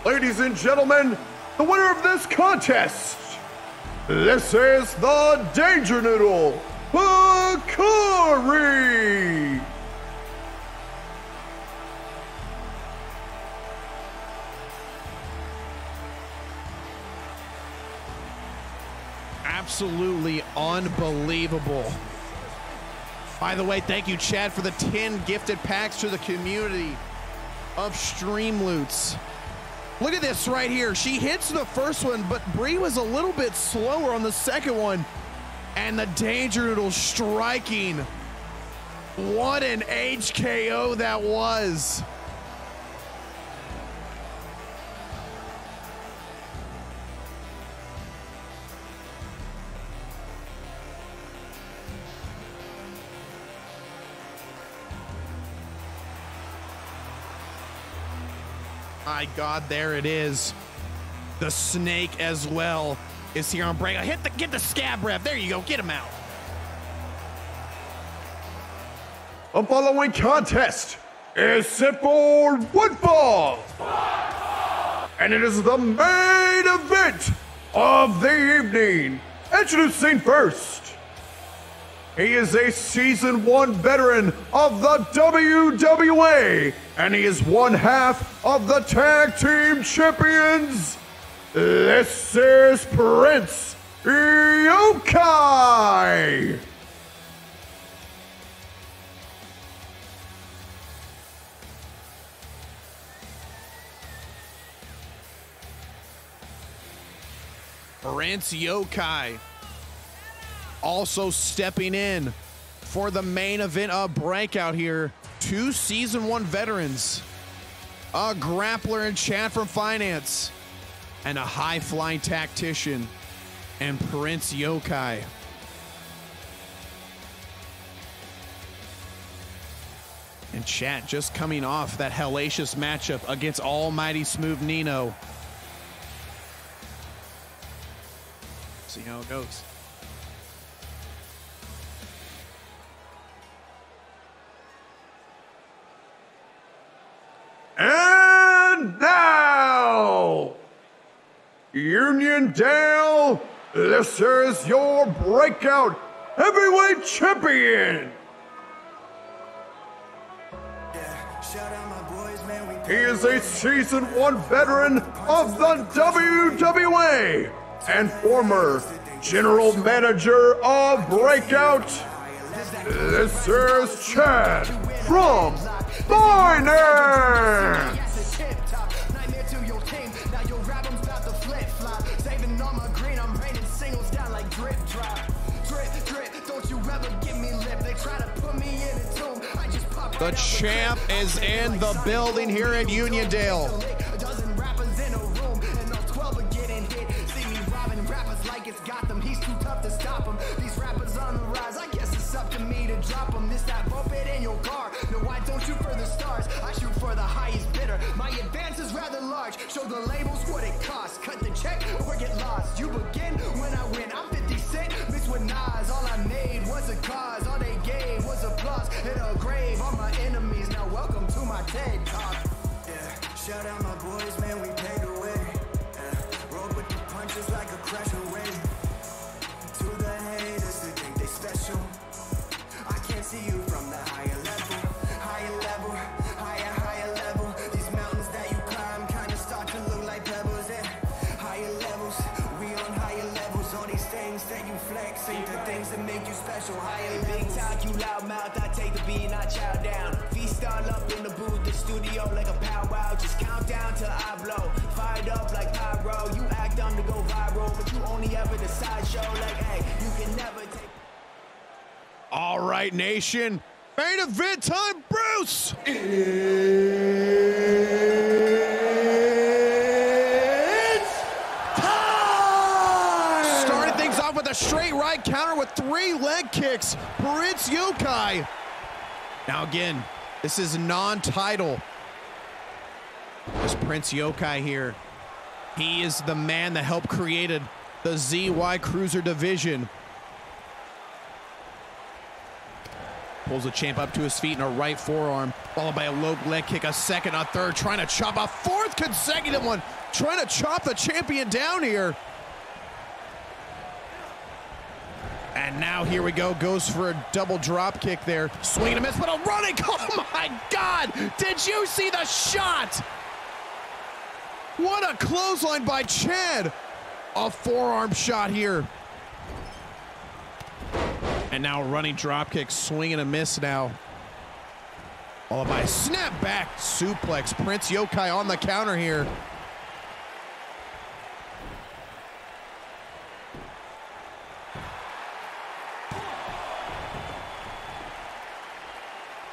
Ladies and gentlemen, the winner of this contest, this is the Danger Noodle, Hikari! absolutely unbelievable. By the way, thank you, Chad, for the 10 gifted packs to the community of Stream Loots. Look at this right here. She hits the first one, but Brie was a little bit slower on the second one. And the Danger Noodle striking. What an HKO that was. My God, there it is. The snake as well is here on Breakout. Get the scab ref. There you go. Get him out. The following contest is set for one fall. And it is the main event of the evening. Introducing first. He is a Season 1 veteran of the WWA, and he is one half of the Tag Team Champions. This is Prince Yokai. Prince Yokai also stepping in for the main event of Breakout here. 2 Season 1 veterans, a grappler and Chad from Finance, and a high-flying tactician, and Prince Yokai. And Chad just coming off that hellacious matchup against Almighty Smooth Nino. See how it goes. And now, Uniondale, this is your Breakout Heavyweight Champion. He is a Season 1 veteran of the WWA and former General Manager of Breakout. This is Chad from Finance. The champ is in the building here at Uniondale. Show the labels what it costs. Cut the check or get lost. You begin when I win. I'm 50 Cent mixed with Nas. All I made was a cause. All they gave was applause. In a grave, all my enemies. Now welcome to my TED Talk. Yeah, shout out my boys, man. We paid the way. Roll with the punches like a crash away. To the haters that think they special. I can't see you from the higher level. Higher level, higher level. These mountains that you climb kind of start to look like pebbles. Yeah. Higher levels, we on higher levels. All these things that you flex ain't the things that make you special. Higher big talk, you loud mouth. I take the beat and I chow down. Feast all up in the booth, the studio like a powwow. Just count down till I blow. Fired up like pyro. You act dumb to go viral, but you only ever the sideshow. Like, hey, you can never take. All right, nation. Main event time, Bruce. It's time! Started things off with a straight right counter with 3 leg kicks. Prince Yokai. Now again, this is non-title. There's Prince Yokai here. He is the man that helped created the ZY Cruiser division. Pulls the champ up to his feet in a right forearm, followed by a low leg kick, a second, a third, trying to chop a 4th consecutive one, trying to chop the champion down here. And now here we go, goes for a double drop kick there. Swing and a miss, but a running, oh my God! Did you see the shot? What a clothesline by Chad. A forearm shot here. And now running drop kick, swing and a miss now. Followed by a snap back suplex. Prince Yokai on the counter here.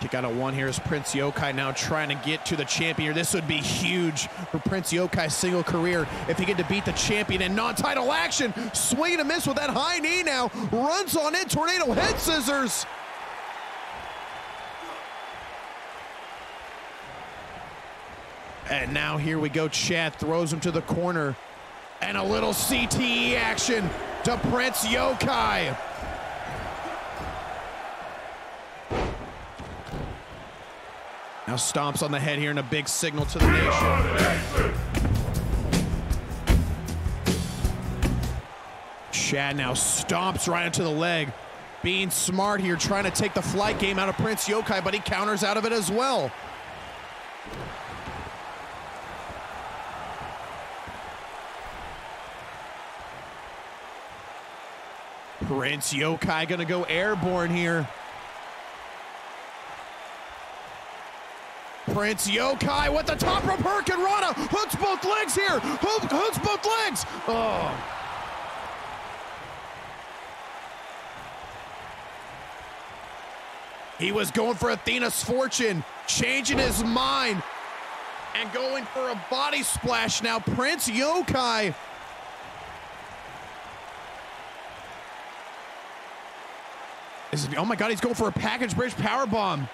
Kick out of one here is Prince Yokai now trying to get to the champion. This would be huge for Prince Yokai's single career if he get to beat the champion in non-title action. Swing and a miss with that high knee now. Runs on in, tornado head scissors. And now here we go. Chad throws him to the corner. And a little CTE action to Prince Yokai. Now stomps on the head here and a big signal to the nation. Chad now stomps right into the leg. Being smart here, trying to take the flight game out of Prince Yokai, but he counters out of it as well. Prince Yokai gonna go airborne here. Prince Yokai with the top rope Hurricane Rana. Hooks both legs here. Hooks both legs. Oh. He was going for Athena's fortune, changing his mind and going for a body splash now. Prince Yokai. Oh my God, he's going for a package bridge powerbomb.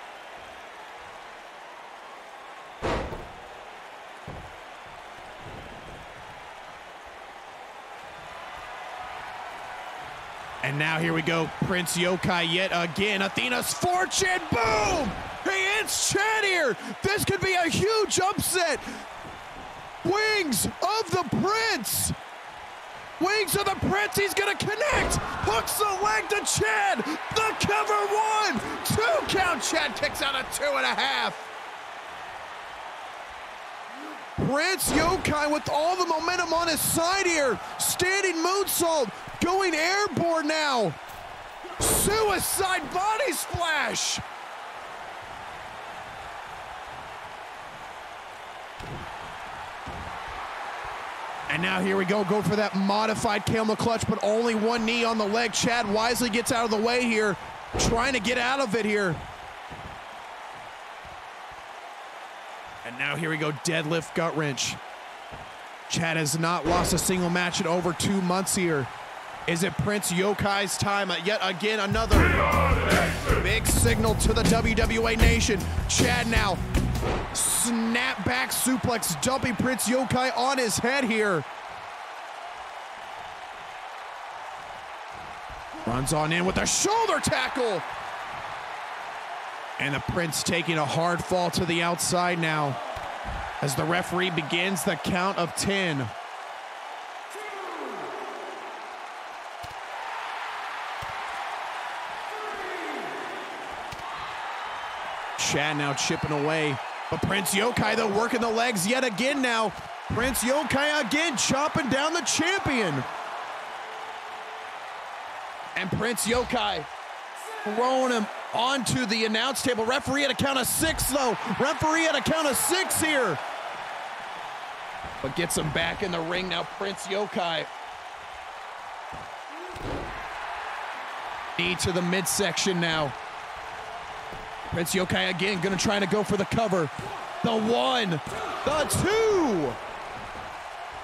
And now here we go, Prince Yokai yet again. Athena's fortune, boom! He ends Chad here. This could be a huge upset. Wings of the Prince. Wings of the Prince, he's gonna connect. Hooks the leg to Chad. The cover 1, 2 count. Chad kicks out a 2.5. Prince Yokai with all the momentum on his side here. Standing moonsault, going airborne now. Suicide body splash. And now here we go for that modified camel clutch, but only one knee on the leg. Chad wisely gets out of the way here, trying to get out of it here. And now here we go, deadlift gut wrench. Chad has not lost a single match in over 2 months here. Is it Prince Yokai's time? Yet again, another big signal to the WWA Nation. Chad now, snap back suplex, dumping Prince Yokai on his head here. Runs on in with a shoulder tackle. And the Prince taking a hard fall to the outside now as the referee begins the count of 10. Chad now chipping away, but Prince Yokai though working the legs yet again now. Prince Yokai again chopping down the champion. And Prince Yokai throwing him onto the announce table. Referee at a count of 6 though. Referee at a count of 6 here. But gets him back in the ring now, Prince Yokai. Knee to the midsection now. Prince Yokai again gonna try to go for the cover. The 1, the 2.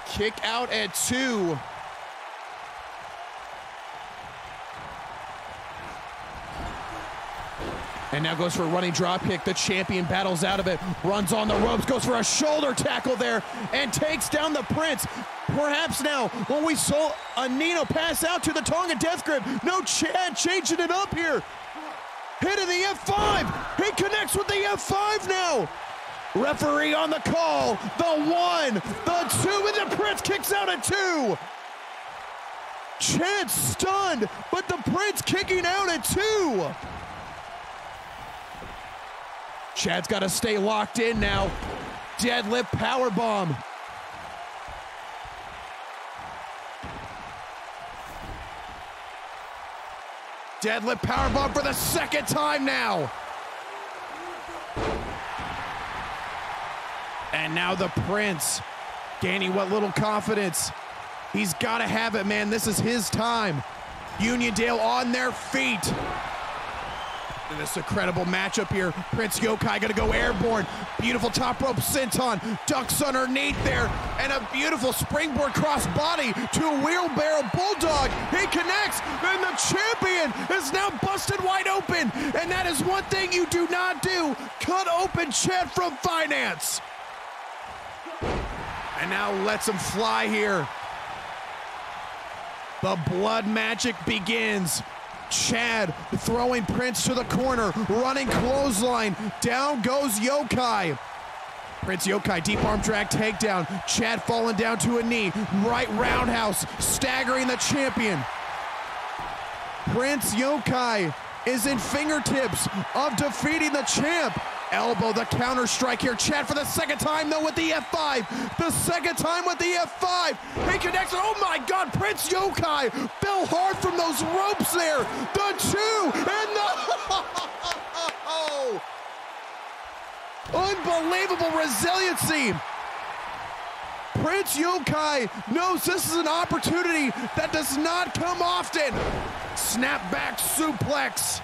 Kick out at 2. And now goes for a running drop kick. The champion battles out of it, runs on the ropes, goes for a shoulder tackle there, and takes down the Prince. Perhaps now, when we saw a Nino pass out to the Tonga death grip, no, Chad changing it up here. Hitting the F5, he connects with the F5 now. Referee on the call, the 1, the 2, and the Prince kicks out at 2. Chad stunned, but the Prince kicking out at 2. Chad's got to stay locked in now. Deadlift powerbomb. Deadlift powerbomb for the second time now. And now the Prince gaining what little confidence. He's got to have it, man. This is his time. Uniondale on their feet. And this incredible matchup here. Prince Yokai gonna go airborne. Beautiful top rope senton. Ducks underneath there. And a beautiful springboard crossbody to a wheelbarrow bulldog. He connects. And the champion is now busted wide open. And that is one thing you do not do. Cut open Chad from Finance. And now lets him fly here. The blood magic begins. Chad throwing Prince to the corner, running clothesline. Down goes Yokai. Prince Yokai, deep arm drag takedown. Chad falling down to a knee. Right roundhouse, staggering the champion. Prince Yokai is in fingertips of defeating the champ. Elbow, the counter strike here. Chad for the second time, though, with the F5. The second time with the F5. He connects. Oh, my God. Prince Yokai fell hard from those ropes there. The two and the... Unbelievable resiliency. Prince Yokai knows this is an opportunity that does not come often. Snapback suplex.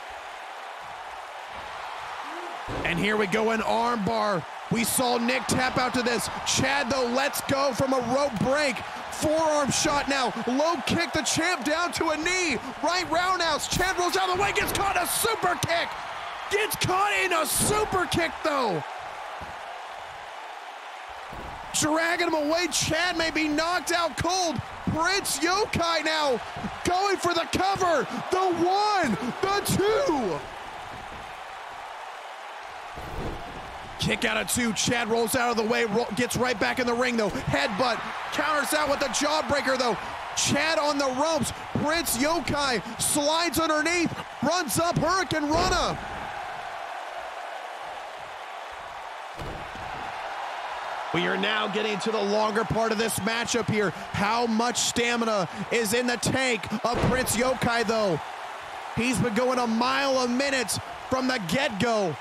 And here we go, an armbar. We saw Nick tap out to this. Chad, though, lets go from a rope break. Forearm shot now. Low kick the champ down to a knee. Right roundhouse. Chad rolls out of the way, gets caught in a super kick. Gets caught in a super kick, though. Dragging him away. Chad may be knocked out cold. Prince Yokai now going for the cover. The one, the two. Kick out of two. Chad rolls out of the way, gets right back in the ring, though. Headbutt, counters out with the jawbreaker, though. Chad on the ropes. Prince Yokai slides underneath, runs up, Hurricane Rana. We are now getting to the longer part of this matchup here. How much stamina is in the tank of Prince Yokai, though? He's been going a mile a minute from the get-go.